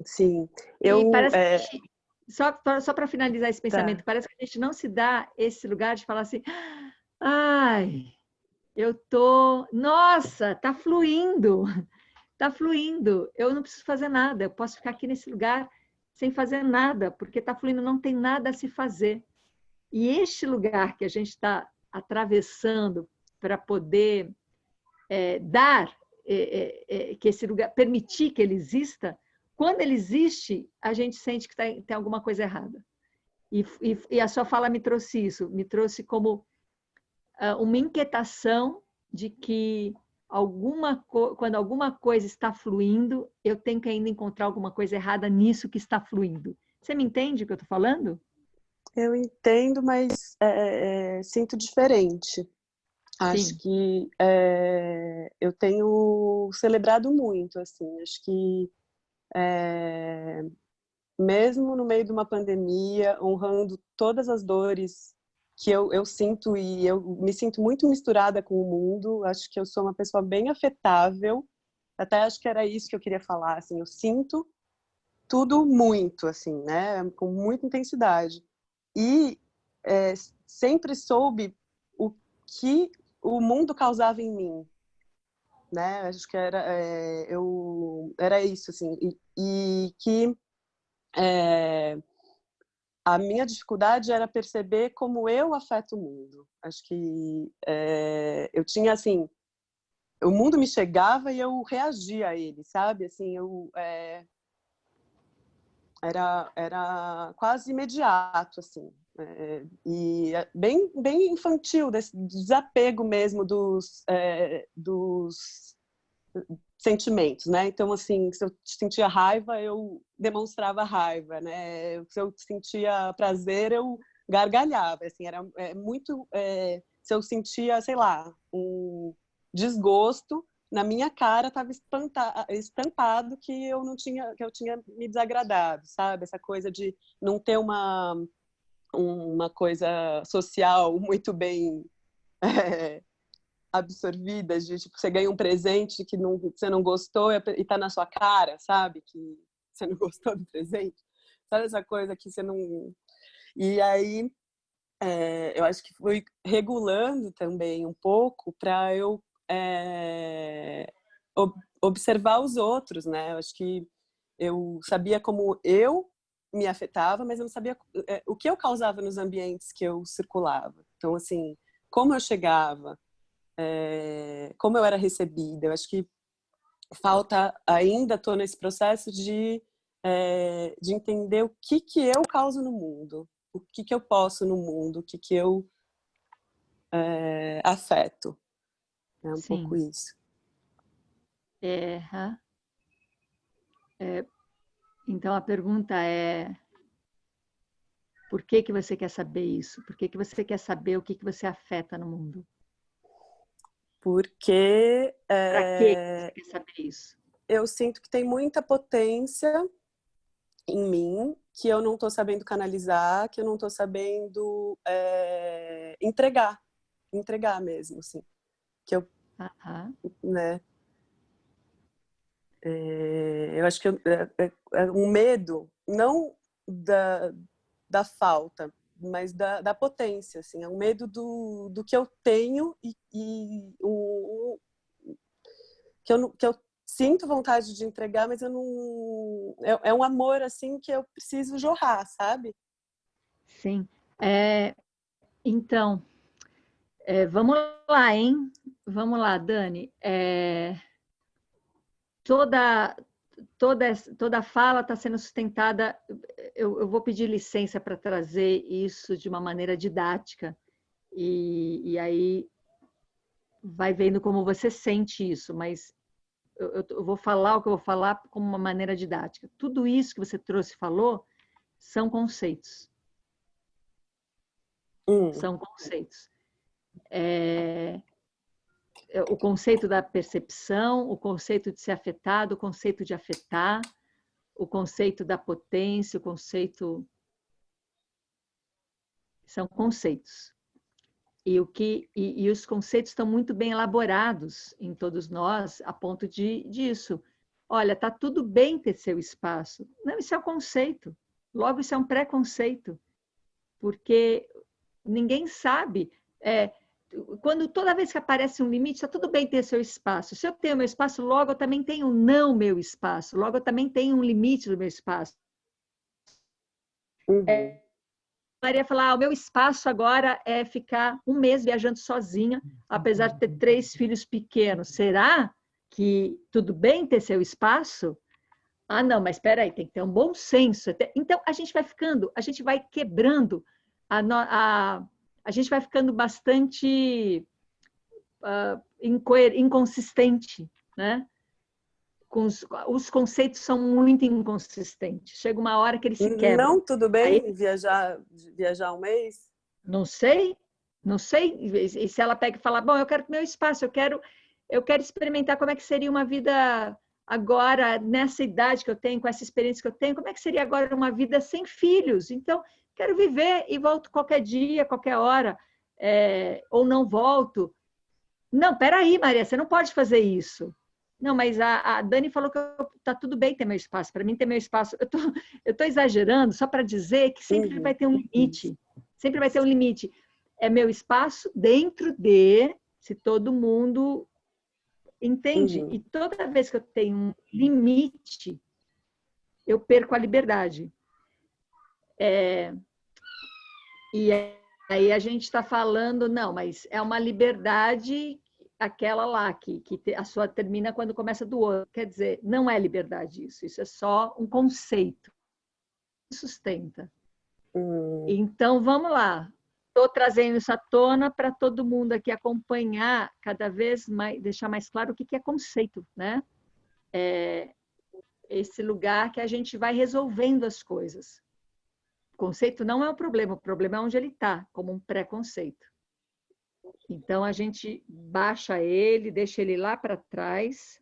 Sim. E parece que a gente, só para finalizar esse pensamento, Tá. parece que a gente não se dá esse lugar de falar assim, nossa, tá fluindo, eu não preciso fazer nada, eu posso ficar aqui nesse lugar sem fazer nada, porque tá fluindo, não tem nada a se fazer. E este lugar que a gente está atravessando para poder que esse lugar, permitir que ele exista, quando ele existe, a gente sente que tem alguma coisa errada. E a sua fala me trouxe isso, me trouxe como uma inquietação de que quando alguma coisa está fluindo, eu tenho que ainda encontrar alguma coisa errada nisso que está fluindo. Você me entende o que eu estou falando? Eu entendo, mas sinto diferente. Acho Sim. que eu tenho celebrado muito, assim. Acho que mesmo no meio de uma pandemia, honrando todas as dores que eu sinto, e eu me sinto muito misturada com o mundo. Acho que eu sou uma pessoa bem afetável. Até acho que era isso que eu queria falar, assim. Eu sinto tudo muito, assim, né? Com muita intensidade. E sempre soube o que o mundo causava em mim, né? Acho que era isso, assim. E que a minha dificuldade era perceber como eu afeto o mundo. Acho que eu tinha, assim, o mundo me chegava e eu reagia a ele, sabe? Assim, era quase imediato, assim. E bem, bem infantil, desse desapego mesmo dos sentimentos, né? Então, assim, se eu sentia raiva, eu demonstrava raiva, né? Se eu sentia prazer, eu gargalhava, assim, era muito... se eu sentia, sei lá, um desgosto, na minha cara estava estampado que eu tinha me desagradado, sabe? Essa coisa de não ter uma coisa social muito bem absorvida, de tipo, você ganha um presente que você não gostou e tá na sua cara, sabe? Que você não gostou do presente. Sabe essa coisa que você não... E aí, eu acho que fui regulando também um pouco para eu observar os outros, né? Eu acho que eu sabia como eu me afetava, mas eu não sabia o que eu causava nos ambientes que eu circulava. Então, assim, como eu chegava, como eu era recebida. Eu acho que ainda estou nesse processo de entender o que eu causo no mundo, o que eu posso no mundo, o que eu afeto. É um pouco isso. Então a pergunta é: por que você quer saber isso? Por que você quer saber o que você afeta no mundo? Porque para que você quer saber isso? Eu sinto que tem muita potência em mim que eu não estou sabendo canalizar, que eu não estou sabendo entregar mesmo, assim. Que eu, né? Eu acho que é um medo, não da falta, mas da potência, assim. É um medo do que eu tenho e que eu sinto vontade de entregar, mas eu não... É um amor, assim, que eu preciso jorrar, sabe? Sim. Então, vamos lá, hein? Vamos lá, Dani. Toda fala está sendo sustentada. Eu vou pedir licença para trazer isso de uma maneira didática. E aí vai vendo como você sente isso, mas eu vou falar o que eu vou falar como uma maneira didática. Tudo isso que você trouxe e falou são conceitos. São conceitos. O conceito da percepção, o conceito de ser afetado, o conceito de afetar, o conceito da potência, o conceito... São conceitos. E os conceitos estão muito bem elaborados em todos nós, a ponto disso. Olha, está tudo bem ter seu espaço. Não, isso é um conceito. Logo, isso é um preconceito. Porque ninguém sabe... toda vez que aparece um limite, está tudo bem ter seu espaço. Se eu tenho meu espaço, logo eu também tenho não meu espaço. Logo eu também tenho um limite do meu espaço. Maria falar, o meu espaço agora é ficar um mês viajando sozinha, apesar de ter 3 filhos pequenos. Será que tudo bem ter seu espaço? Ah, não, mas espera aí, tem que ter um bom senso. Então, a gente vai quebrando, a gente vai ficando bastante inconsistente, né? Os conceitos são muito inconsistentes. Chega uma hora que eles se quebram. Não, tudo bem Aí, viajar um mês? não sei. E se ela pega e fala, bom, eu quero meu espaço, eu quero experimentar como é que seria uma vida agora, nessa idade que eu tenho, com essa experiência que eu tenho, como é que seria agora uma vida sem filhos? Então, quero viver e volto qualquer dia, qualquer hora, ou não volto. Não, peraí, Maria, você não pode fazer isso. Não, mas a Dani falou que está tudo bem ter meu espaço. Para mim, ter meu espaço... Eu tô exagerando só para dizer que sempre vai ter um limite. Sempre vai ter um limite. É meu espaço dentro de... Se todo mundo entende. E toda vez que eu tenho um limite, eu perco a liberdade. E aí a gente está falando... Não, mas é uma liberdade... aquela lá, que a sua termina quando começa do outro. Quer dizer, não é liberdade isso é só um conceito. Sustenta. Então, vamos lá. Estou trazendo isso à tona para todo mundo aqui acompanhar cada vez mais, deixar mais claro o que é conceito, né? Esse lugar que a gente vai resolvendo as coisas. O conceito não é o problema é onde ele está, como um preconceito. Então, a gente baixa ele, deixa ele lá para trás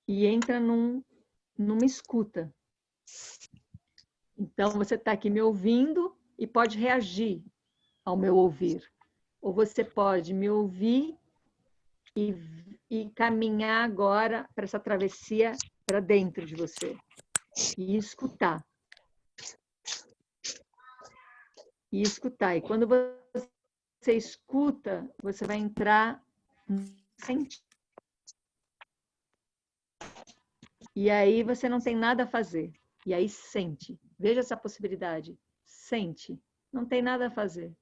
e entra numa escuta. Então, você está aqui me ouvindo e pode reagir ao meu ouvir. Ou você pode me ouvir e caminhar agora para essa travessia para dentro de você. E escutar. E quando você escuta, você vai entrar no sentir. E aí você não tem nada a fazer. E aí sente. Veja essa possibilidade. Sente. Não tem nada a fazer.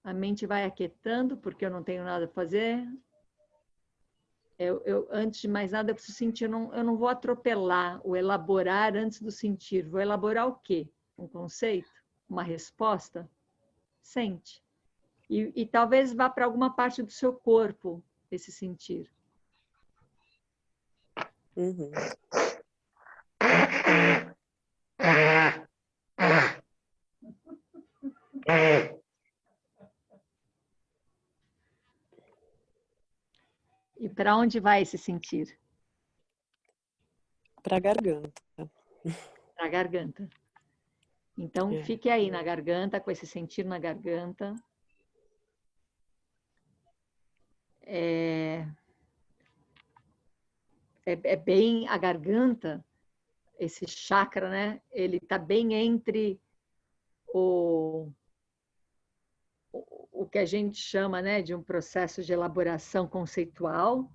A mente vai aquietando, porque eu não tenho nada a fazer. Antes de mais nada, eu preciso sentir. Eu não vou atropelar ou elaborar antes do sentir. Vou elaborar o quê? Um conceito? Uma resposta? Sente. E talvez vá para alguma parte do seu corpo esse sentir. E para onde vai esse sentir? Para a garganta. Para a garganta. Então, fique aí na garganta, com esse sentir na garganta. É bem a garganta, esse chakra, né? Ele está bem entre o que a gente chama, né, de um processo de elaboração conceitual,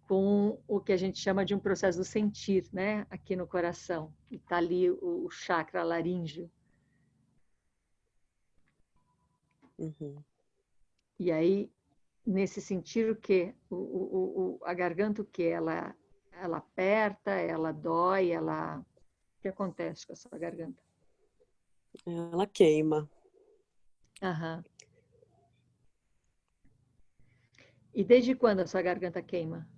com o que a gente chama de um processo do sentir, né? Aqui no coração. E está ali o chakra laríngeo. Uhum. E aí, nesse sentir, o quê? A garganta, o quê? Ela aperta, ela dói, ela... O que acontece com a sua garganta? Ela queima. Aham. E desde quando a sua garganta queima?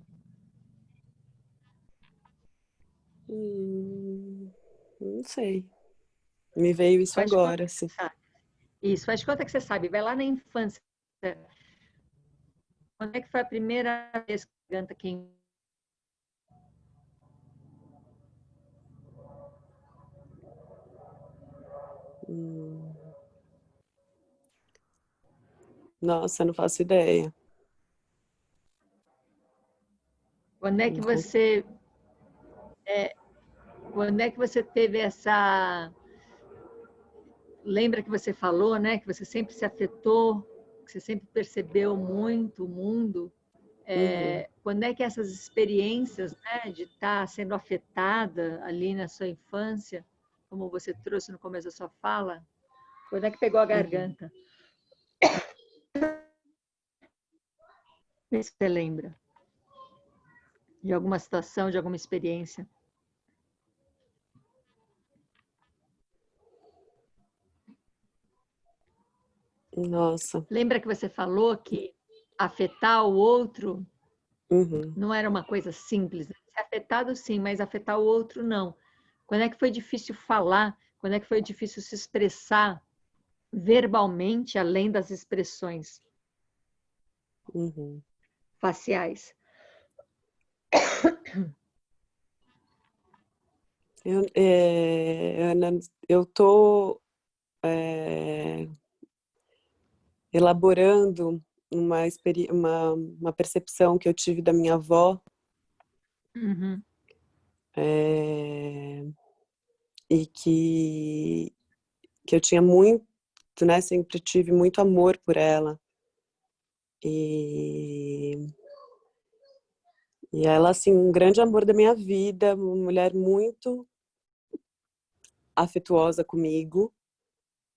Não sei. Me veio isso Faz de conta agora, que você assim. sabe. Isso, faz de conta que você sabe. Vai lá na infância. Quando é que foi a primeira vez que a garganta queimou? Hum. Nossa, não faço ideia. Quando é que você... quando é que você teve essa... Lembra que você falou, né? Que você sempre se afetou, que você sempre percebeu muito o mundo. Quando é que essas experiências, né, de estar sendo afetada ali na sua infância, como você trouxe no começo da sua fala, quando é que pegou a garganta? Vê se você lembra de alguma situação, de alguma experiência. Nossa. Lembra que você falou que afetar o outro Uhum. não era uma coisa simples, né? Ser afetado sim, mas afetar o outro não. Quando é que foi difícil falar? Quando é que foi difícil se expressar verbalmente, além das expressões Uhum. faciais? Eu tô elaborando uma percepção que eu tive da minha avó. Uhum. E que eu tinha muito, né? Sempre tive muito amor por ela. E ela, assim, um grande amor da minha vida, uma mulher muito afetuosa comigo,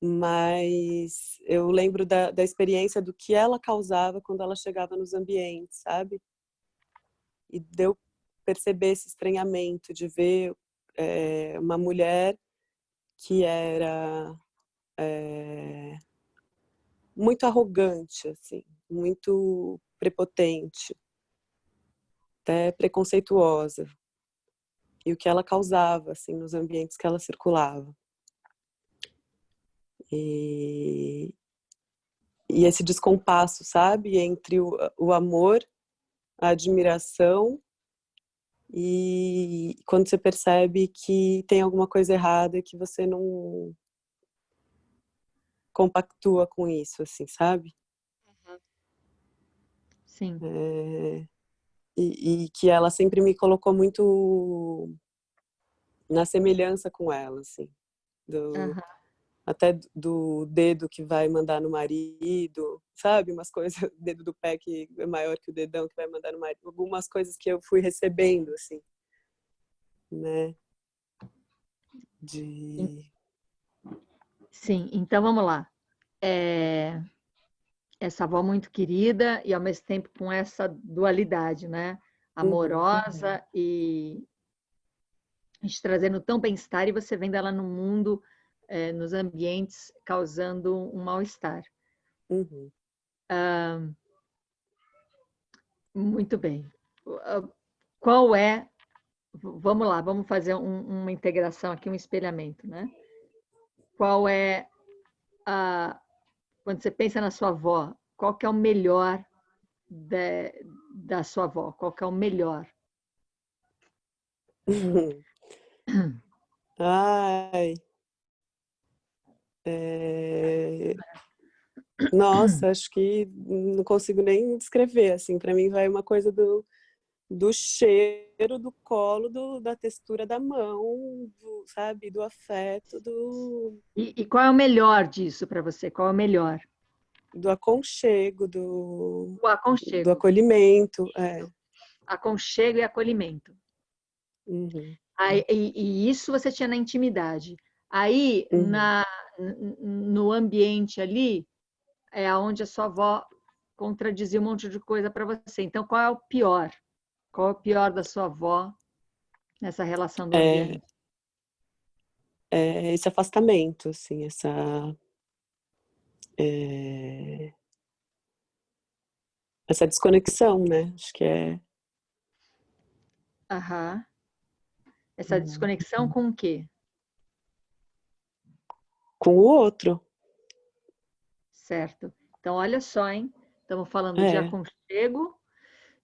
mas eu lembro da experiência do que ela causava quando ela chegava nos ambientes, sabe? E de eu perceber esse estranhamento de ver uma mulher que era muito arrogante, assim, muito prepotente, até preconceituosa, e o que ela causava, assim, nos ambientes que ela circulava. E esse descompasso, sabe, entre o amor, a admiração, e quando você percebe que tem alguma coisa errada e que você não compactua com isso, assim, sabe? Sim. E que ela sempre me colocou muito na semelhança com ela, assim, até do dedo que vai mandar no marido, sabe? Umas coisas, dedo do pé que é maior que o dedão que vai mandar no marido, algumas coisas que eu fui recebendo, assim, né? Sim, então vamos lá. Essa avó muito querida e ao mesmo tempo com essa dualidade, né? Amorosa e a gente trazendo tão bem-estar e você vendo ela no mundo, nos ambientes, causando um mal-estar. Muito bem. Qual é... Vamos lá, vamos fazer uma integração aqui, um espelhamento, né? Qual é quando você pensa na sua avó, qual que é o melhor da sua avó? Qual que é o melhor? Ai, nossa, acho que não consigo nem descrever, assim, para mim vai uma coisa do cheiro, do colo, da textura da mão, sabe, do afeto, E qual é o melhor disso para você? Qual é o melhor? do aconchego, O aconchego. do acolhimento. aconchego e acolhimento. Uhum. Aí, e isso você tinha na intimidade. Aí, Uhum. no ambiente ali, é onde a sua avó contradizia um monte de coisa para você. Então, qual é o pior? Qual é o pior da sua avó nessa relação do ambiente? Esse afastamento, assim, essa desconexão, né? Acho que é Aham. Essa desconexão com o quê? com o outro. Certo. Então, olha só, hein? Estamos falando de É. aconchego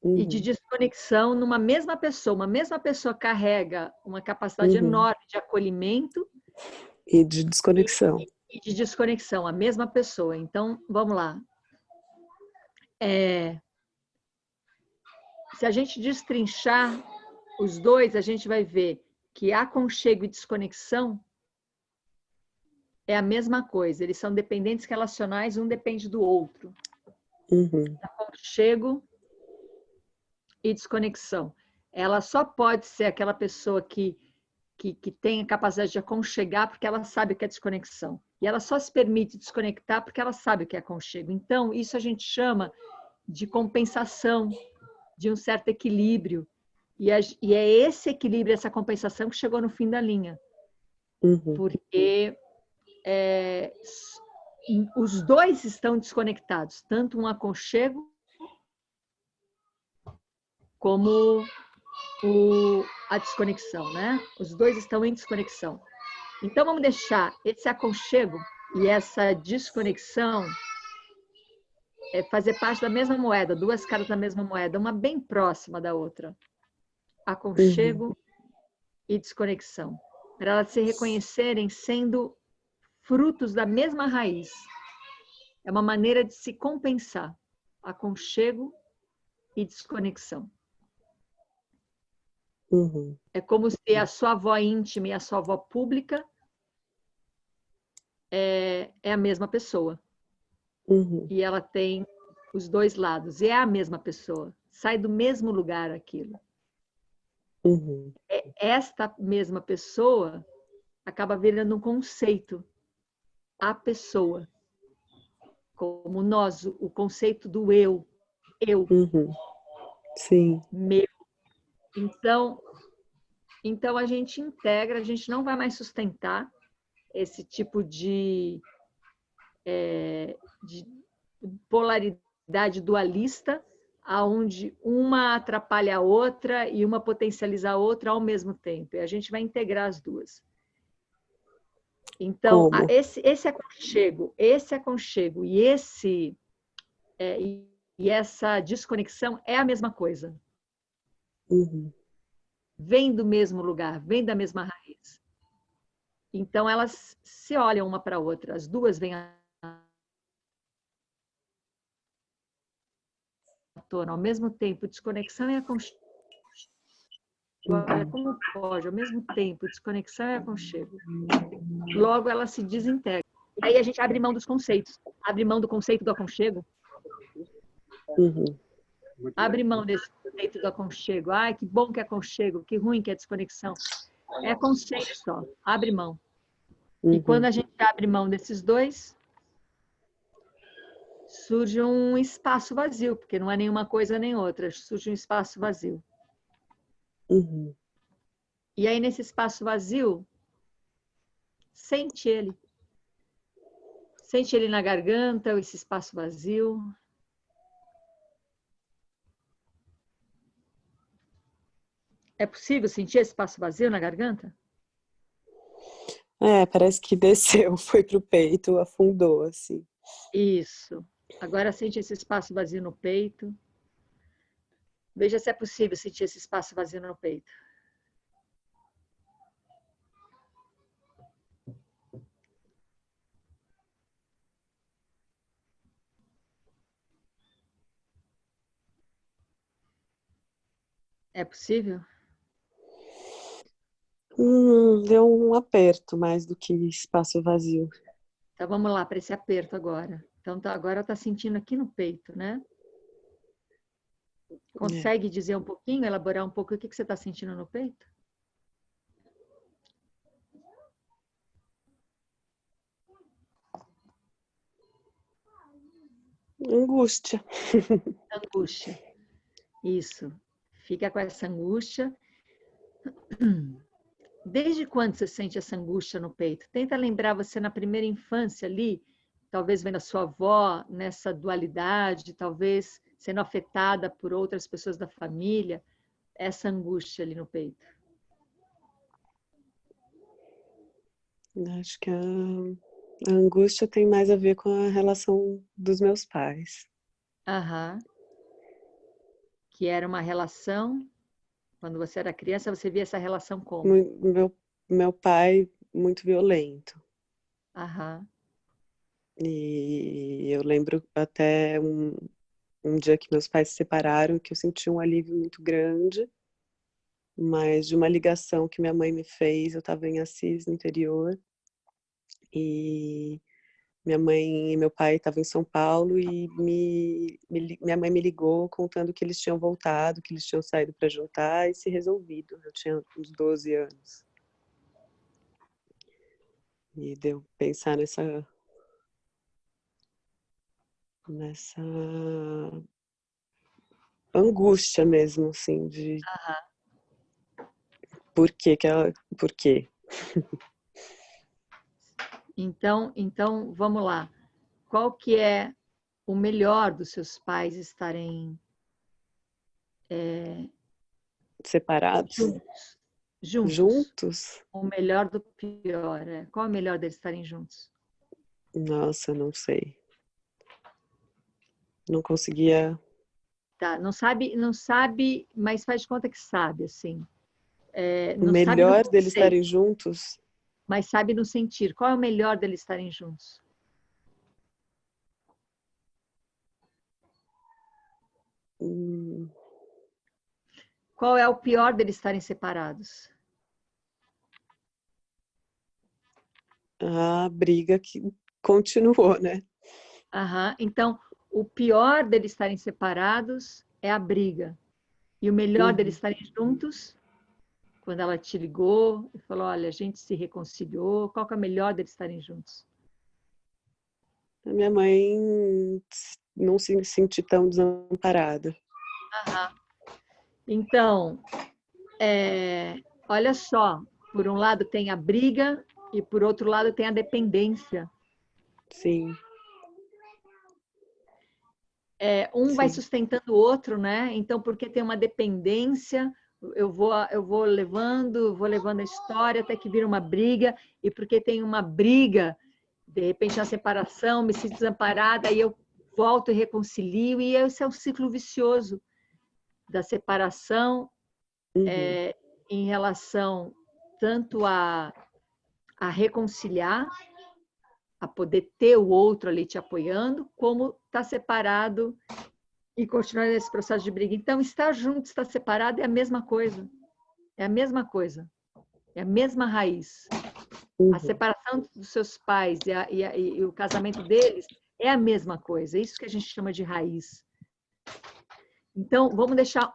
e de Uhum. desconexão numa mesma pessoa. Uma mesma pessoa carrega uma capacidade Uhum. enorme de acolhimento E de desconexão. e de desconexão, a mesma pessoa. Então, vamos lá. Se a gente destrinchar os dois, a gente vai ver que aconchego e desconexão é a mesma coisa. Eles são dependentes relacionais, um depende do outro. Uhum. Aconchego e desconexão. Ela só pode ser aquela pessoa que tem a capacidade de aconchegar porque ela sabe o que é desconexão. E ela só se permite desconectar porque ela sabe o que é aconchego. Então, isso a gente chama de compensação, de um certo equilíbrio. E é esse equilíbrio, essa compensação que chegou no fim da linha. Uhum. Porque os dois estão desconectados, tanto um aconchego como a desconexão, né? Os dois estão em desconexão. Então, vamos deixar esse aconchego e essa desconexão fazer parte da mesma moeda, duas caras da mesma moeda, uma bem próxima da outra. Aconchego e desconexão. Para elas se reconhecerem sendo frutos da mesma raiz. É uma maneira de se compensar. Aconchego e desconexão. Uhum. É como se a sua avó íntima e a sua avó pública é a mesma pessoa. Uhum. E ela tem os dois lados. E é a mesma pessoa. Sai do mesmo lugar aquilo. Uhum. Esta mesma pessoa acaba virando um conceito. A pessoa. Como nós, o conceito do eu. Eu. Uhum. Sim. Meu. Então, a gente integra, a gente não vai mais sustentar esse tipo de polaridade dualista, aonde uma atrapalha a outra e uma potencializa a outra ao mesmo tempo. E a gente vai integrar as duas. Então, Como? esse aconchego e essa desconexão é a mesma coisa. Uhum. Vem do mesmo lugar, vem da mesma raiz. Então, elas se olham uma para a outra, as duas vêm à tona ao mesmo tempo, desconexão e aconchego. Olha como pode, ao mesmo tempo, desconexão e aconchego. Logo, ela se desintegra. Aí a gente abre mão dos conceitos. Abre mão do conceito do aconchego. Uhum. Abre mão desse conceito do aconchego. Ai, que bom que é aconchego, que ruim que é desconexão. É conceito só. Abre mão. E quando a gente abre mão desses dois, surge um espaço vazio, porque não é nenhuma coisa nem outra. Surge um espaço vazio. Uhum. E aí, nesse espaço vazio, sente ele. Sente ele na garganta, esse espaço vazio. É possível sentir esse espaço vazio na garganta? Parece que desceu, foi pro peito, afundou, assim. Isso. Agora sente esse espaço vazio no peito. Veja se é possível sentir esse espaço vazio no peito. É possível? Deu um aperto mais do que espaço vazio. Então vamos lá para esse aperto agora. Então agora está sentindo aqui no peito, né? Consegue dizer um pouquinho, elaborar um pouco o que você está sentindo no peito? Angústia. Angústia. Isso. Fica com essa angústia. Desde quando você sente essa angústia no peito? Tenta lembrar você na primeira infância ali, talvez vendo a sua avó nessa dualidade, talvez sendo afetada por outras pessoas da família, essa angústia ali no peito. Acho que a angústia tem mais a ver com a relação dos meus pais. Aham. Que era uma relação, quando você era criança, você via essa relação como? Meu pai muito violento. Aham. E eu lembro até um dia que meus pais se separaram, que eu senti um alívio muito grande, mas de uma ligação que minha mãe me fez, eu estava em Assis, no interior, e minha mãe e meu pai estavam em São Paulo e minha mãe me ligou contando que eles tinham voltado, que eles tinham saído para jantar e se resolvido. Eu tinha uns 12 anos. E deu pensar nessa angústia mesmo, assim, de por quê? Então, vamos lá. Qual que é o melhor dos seus pais estarem Separados? Juntos. Juntos? O melhor do pior. Qual é o melhor deles estarem juntos? Nossa, não sei. Não conseguia. Tá, não sabe, mas faz de conta que sabe, assim. O Não sabe no melhor deles conceito, estarem juntos? mas sabe no sentir. Qual é o melhor deles estarem juntos? Qual é o pior deles estarem separados? A briga que continuou, né? Aham. Então, o pior deles estarem separados é a briga. E o melhor deles estarem juntos, quando ela te ligou e falou, olha, a gente se reconciliou, qual que é o melhor deles estarem juntos? A minha mãe não se sentir tão desamparada. Aham. Então, olha só, por um lado tem a briga e por outro lado tem a dependência. Sim. Um vai Sim. sustentando o outro, né? Então, porque tem uma dependência, eu vou levando a história até que vira uma briga, e porque tem uma briga, de repente, na separação, me sinto desamparada, aí eu volto e reconcilio, e esse é um ciclo vicioso da separação em relação tanto a reconciliar, a poder ter o outro ali te apoiando, como estar separado e continuar nesse processo de briga. Então, estar junto, estar separado é a mesma coisa. É a mesma coisa. É a mesma raiz. A separação dos seus pais e o casamento deles é a mesma coisa. É isso que a gente chama de raiz. Então, vamos deixar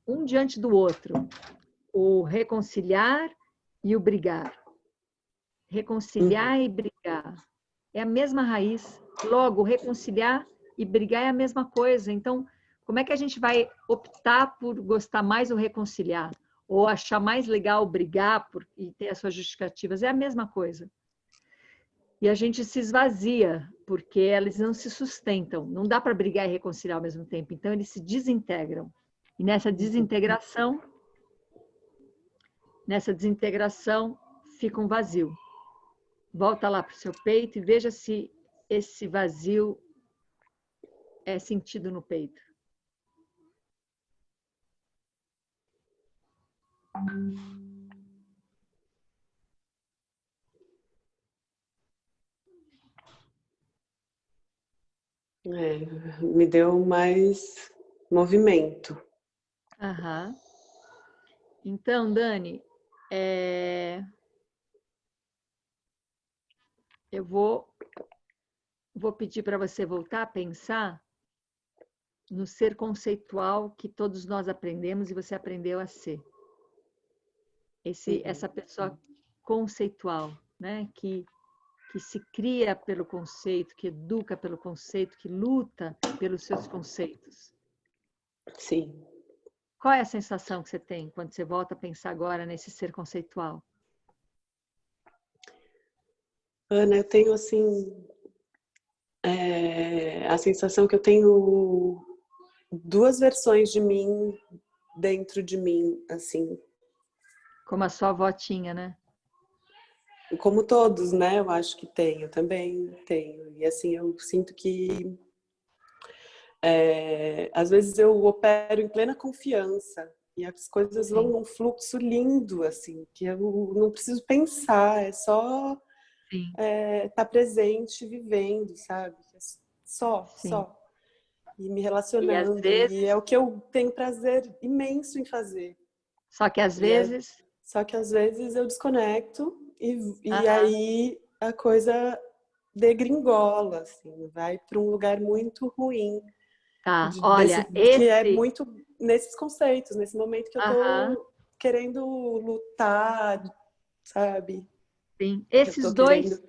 um diante do outro. O reconciliar e o brigar. Reconciliar e brigar. É a mesma raiz. Logo, reconciliar e brigar é a mesma coisa. Então, como é que a gente vai optar por gostar mais do reconciliar? Ou achar mais legal brigar e ter as suas justificativas? É a mesma coisa. E a gente se esvazia, porque eles não se sustentam. Não dá para brigar e reconciliar ao mesmo tempo. Então, eles se desintegram. E nessa desintegração fica um vazio. Volta lá para o seu peito e veja se esse vazio é sentido no peito. Me deu mais movimento. Aham. Então, Dani, eu vou pedir para você voltar a pensar no ser conceitual que todos nós aprendemos e você aprendeu a ser. Essa pessoa conceitual, né? Que se cria pelo conceito, que educa pelo conceito, que luta pelos seus conceitos. Sim. Qual é a sensação que você tem quando você volta a pensar agora nesse ser conceitual? Ana, eu tenho assim a sensação que eu tenho duas versões de mim dentro de mim, assim. Como a sua avó tinha, né? Como todos, né? Eu acho que tenho, também tenho. E assim, eu sinto que às vezes eu opero em plena confiança e as coisas Sim. vão num fluxo lindo, assim, que eu não preciso pensar, é só Sim. estar presente, vivendo, sabe? Só. E me E às relacionando. vezes, E é o que eu tenho prazer imenso em fazer. só que às vezes, Só que às vezes eu desconecto e aham, aí a coisa degringola, assim, vai para um lugar muito ruim. tá. Olha, Que é muito nesses conceitos, nesse momento que eu aham, tô querendo lutar, sabe? sim. Que eu tô querendo.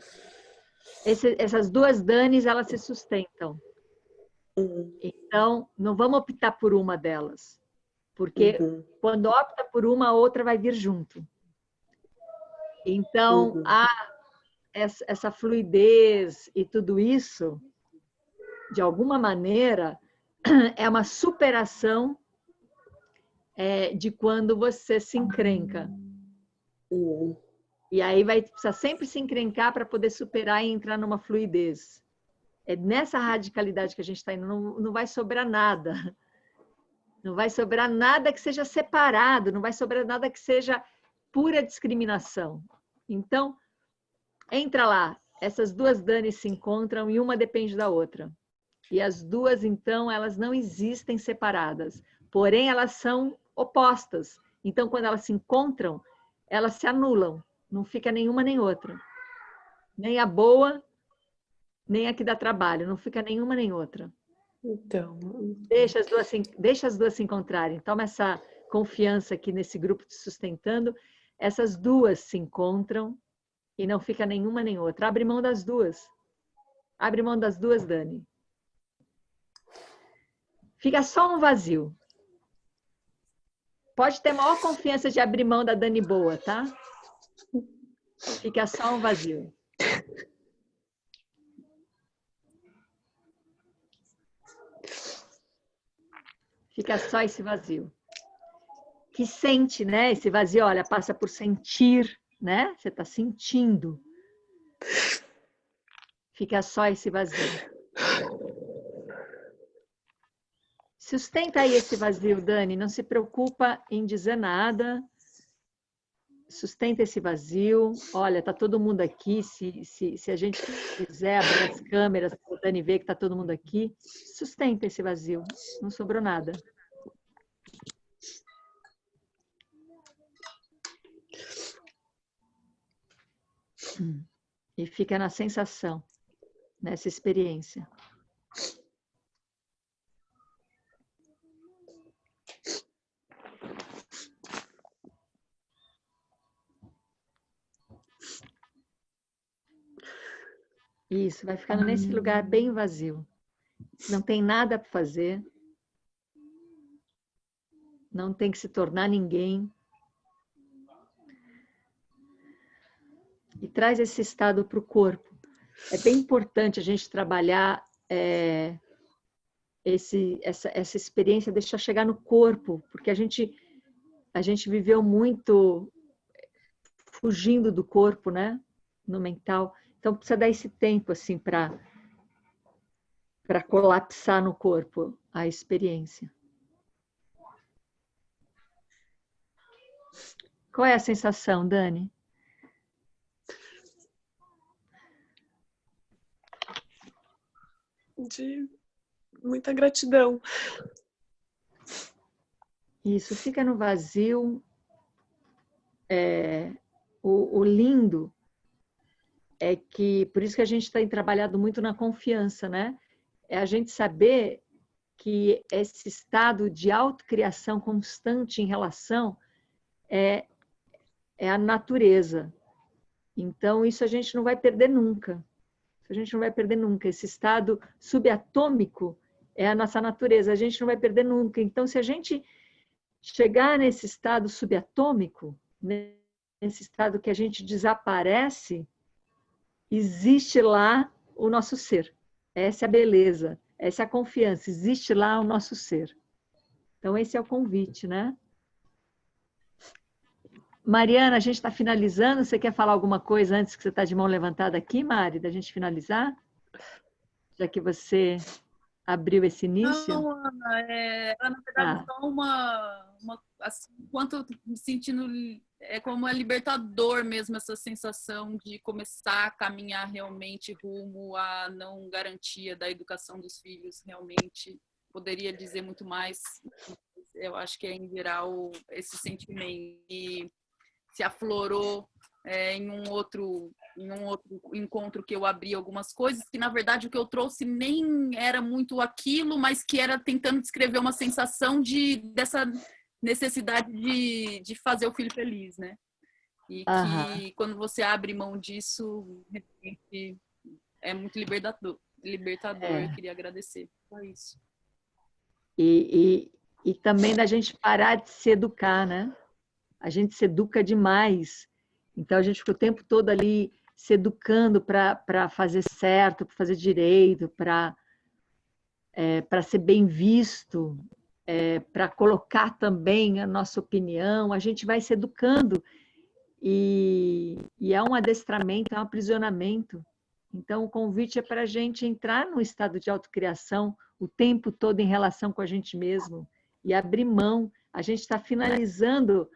Essas duas Danis, elas se sustentam. Então, não vamos optar por uma delas, porque quando opta por uma, a outra vai vir junto. Então, essa fluidez e tudo isso, de alguma maneira, é uma superação de quando você se encrenca. E aí vai precisar sempre se encrencar para poder superar e entrar numa fluidez. É nessa radicalidade que a gente está indo, não vai sobrar nada. Não vai sobrar nada que seja separado, não vai sobrar nada que seja pura discriminação. Então, entra lá, essas duas Danis se encontram e uma depende da outra. E as duas, então, elas não existem separadas, porém elas são opostas. Então, quando elas se encontram, elas se anulam, não fica nenhuma nem outra. Nem a boa, nem a que dá trabalho, não fica nenhuma nem outra. Então, deixa as duas se encontrarem. Toma essa confiança aqui nesse grupo te sustentando. Essas duas se encontram e não fica nenhuma nem outra. Abre mão das duas. Abre mão das duas, Dani. Fica só um vazio. Pode ter maior confiança de abrir mão da Dani boa, tá? Fica só um vazio. Fica só esse vazio. Que sente, né? Esse vazio, olha, passa por sentir, né? Você está sentindo. Fica só esse vazio. Sustenta aí esse vazio, Dani. Não se preocupa em dizer nada. Sustenta esse vazio. Olha, tá todo mundo aqui. Se a gente quiser abrir as câmeras para o Dani ver que tá todo mundo aqui, sustenta esse vazio. Não sobrou nada. E fica na sensação, nessa experiência. Isso, vai ficando nesse lugar bem vazio. Não tem nada para fazer. Não tem que se tornar ninguém. E traz esse estado para o corpo. É bem importante a gente trabalhar essa experiência, deixar chegar no corpo, porque a gente viveu muito fugindo do corpo, né? No mental. Então precisa dar esse tempo assim para colapsar no corpo a experiência. Qual é a sensação, Dani? De muita gratidão. Isso, fica no vazio. O lindo é que, por isso que a gente tem trabalhado muito na confiança, né? É a gente saber que esse estado de autocriação constante em relação é a natureza. Então, isso a gente não vai perder nunca. A gente não vai perder nunca. Esse estado subatômico é a nossa natureza, a gente não vai perder nunca. Então, se a gente chegar nesse estado subatômico, nesse estado que a gente desaparece, existe lá o nosso ser. Essa é a beleza, essa é a confiança, existe lá o nosso ser. Então, esse é o convite, né? Mariana, a gente está finalizando. Você quer falar alguma coisa antes que você está de mão levantada aqui, Mari, da gente finalizar? Já que você abriu esse início? Não, Ana, na verdade, só assim, enquanto eu me sentindo como é libertador mesmo essa sensação de começar a caminhar realmente rumo à não garantia da educação dos filhos, realmente poderia dizer muito mais. Eu acho que é em geral esse sentimento que se aflorou em um outro encontro que eu abri algumas coisas, que na verdade o que eu trouxe nem era muito aquilo, mas que era tentando descrever uma sensação dessa necessidade de fazer o filho feliz, né? E que quando você abre mão disso, realmente é muito libertador. Eu queria agradecer por isso. E também da gente parar de se educar, né? A gente se educa demais. Então, a gente fica o tempo todo ali se educando para fazer certo, para fazer direito, para ser bem visto, para colocar também a nossa opinião. A gente vai se educando e é um adestramento, é um aprisionamento. Então, o convite é para a gente entrar num estado de autocriação o tempo todo em relação com a gente mesmo e abrir mão. A gente está finalizando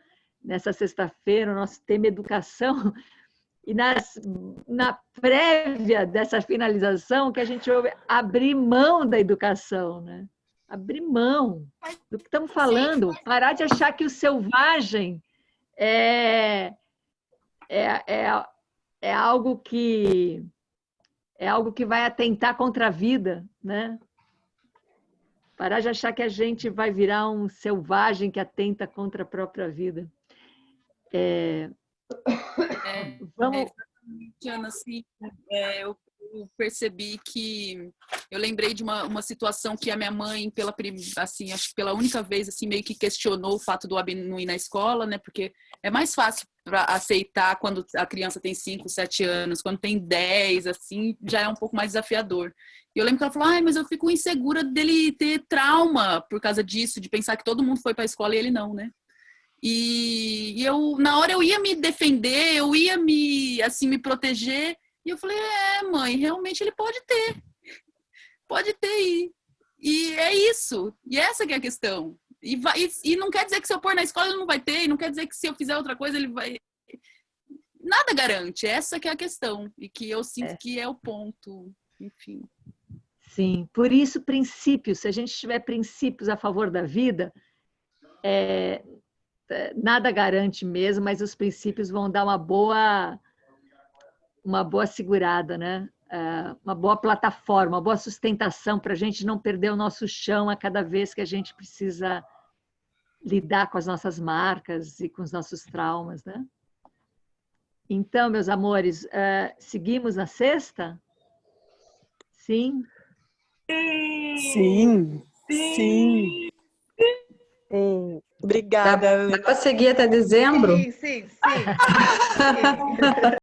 nessa sexta-feira o nosso tema educação, e na prévia dessa finalização que a gente ouve abrir mão da educação, né? Abrir mão do que estamos falando, parar de achar que o selvagem é algo que vai atentar contra a vida, né? Parar de achar que a gente vai virar um selvagem que atenta contra a própria vida. Vamos... Ana, assim, eu percebi que eu lembrei de uma situação que a minha mãe, assim, acho que pela única vez, assim, meio que questionou o fato do Abi não ir na escola, né? Porque é mais fácil para aceitar quando a criança tem 5, 7 anos, quando tem 10, assim, já é um pouco mais desafiador. E eu lembro que ela falou, mas eu fico insegura dele ter trauma por causa disso, de pensar que todo mundo foi para a escola e ele não, né? E eu, na hora eu ia me defender, eu ia me proteger, e eu falei, mãe, realmente ele pode ter e é isso, e essa que é a questão, e não quer dizer que se eu pôr na escola ele não vai ter, e não quer dizer que se eu fizer outra coisa ele vai, nada garante, essa que é a questão, e que eu sinto que é o ponto, enfim. Sim, por isso princípios, se a gente tiver princípios a favor da vida, nada garante mesmo, mas os princípios vão dar uma boa segurada, né? Uma boa plataforma, uma boa sustentação para a gente não perder o nosso chão a cada vez que a gente precisa lidar com as nossas marcas e com os nossos traumas, né? Então, meus amores, seguimos na sexta? Sim? Sim. Sim. Sim. Obrigada. Dá para seguir até dezembro? Sim.